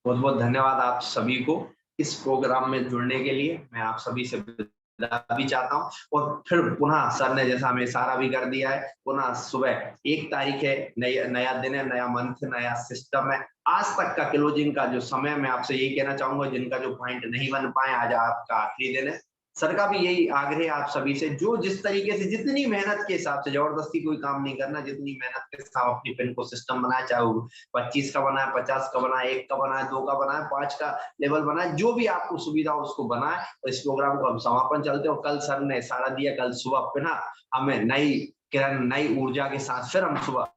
Speaker 2: बहुत बहुत धन्यवाद आप सभी को इस प्रोग्राम में जुड़ने के लिए। मैं आप सभी से विदा भी चाहता हूँ, और फिर पुनः सर ने जैसा हमें इशारा भी कर दिया है, पुनः सुबह 1 तारीख है, नया दिन है, नया मंथ, नया सिस्टम है। आज तक का क्लोजिंग का जो समय, मैं आपसे यही कहना चाहूंगा, जिनका जो पॉइंट नहीं बन पाए, आज आपका आखिरी दिन है। सर का भी यही आग्रह है आप सभी से, जो जिस तरीके से जितनी मेहनत के हिसाब से, जबरदस्ती कोई काम नहीं करना, जितनी मेहनत के साथ अपनी पेन को सिस्टम बनाए, चाहे वो 25 का बनाए, 50 का बनाए, 1 का बनाए, 2 का बनाए, 5 का लेवल बनाए, जो भी आपको सुविधा हो उसको बनाए। और इस प्रोग्राम को हम समापन चलते हैं, और कल सर ने इशारा दिया, कल सुबह पुनः हमें नई किरण, नई ऊर्जा के साथ फिर हम सुबह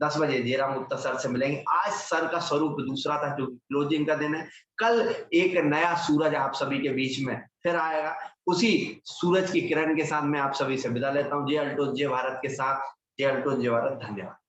Speaker 2: 10 बजे जयराम गुप्ता सर से मिलेंगे। आज सर का स्वरूप दूसरा था, जो क्लोजिंग का दिन है। कल एक नया सूरज आप सभी के बीच में फिर आएगा। उसी सूरज की किरण के साथ मैं आप सभी से विदा लेता हूँ। जय अल्टोज, जय भारत के साथ, जय अल्टोज, जय भारत। धन्यवाद।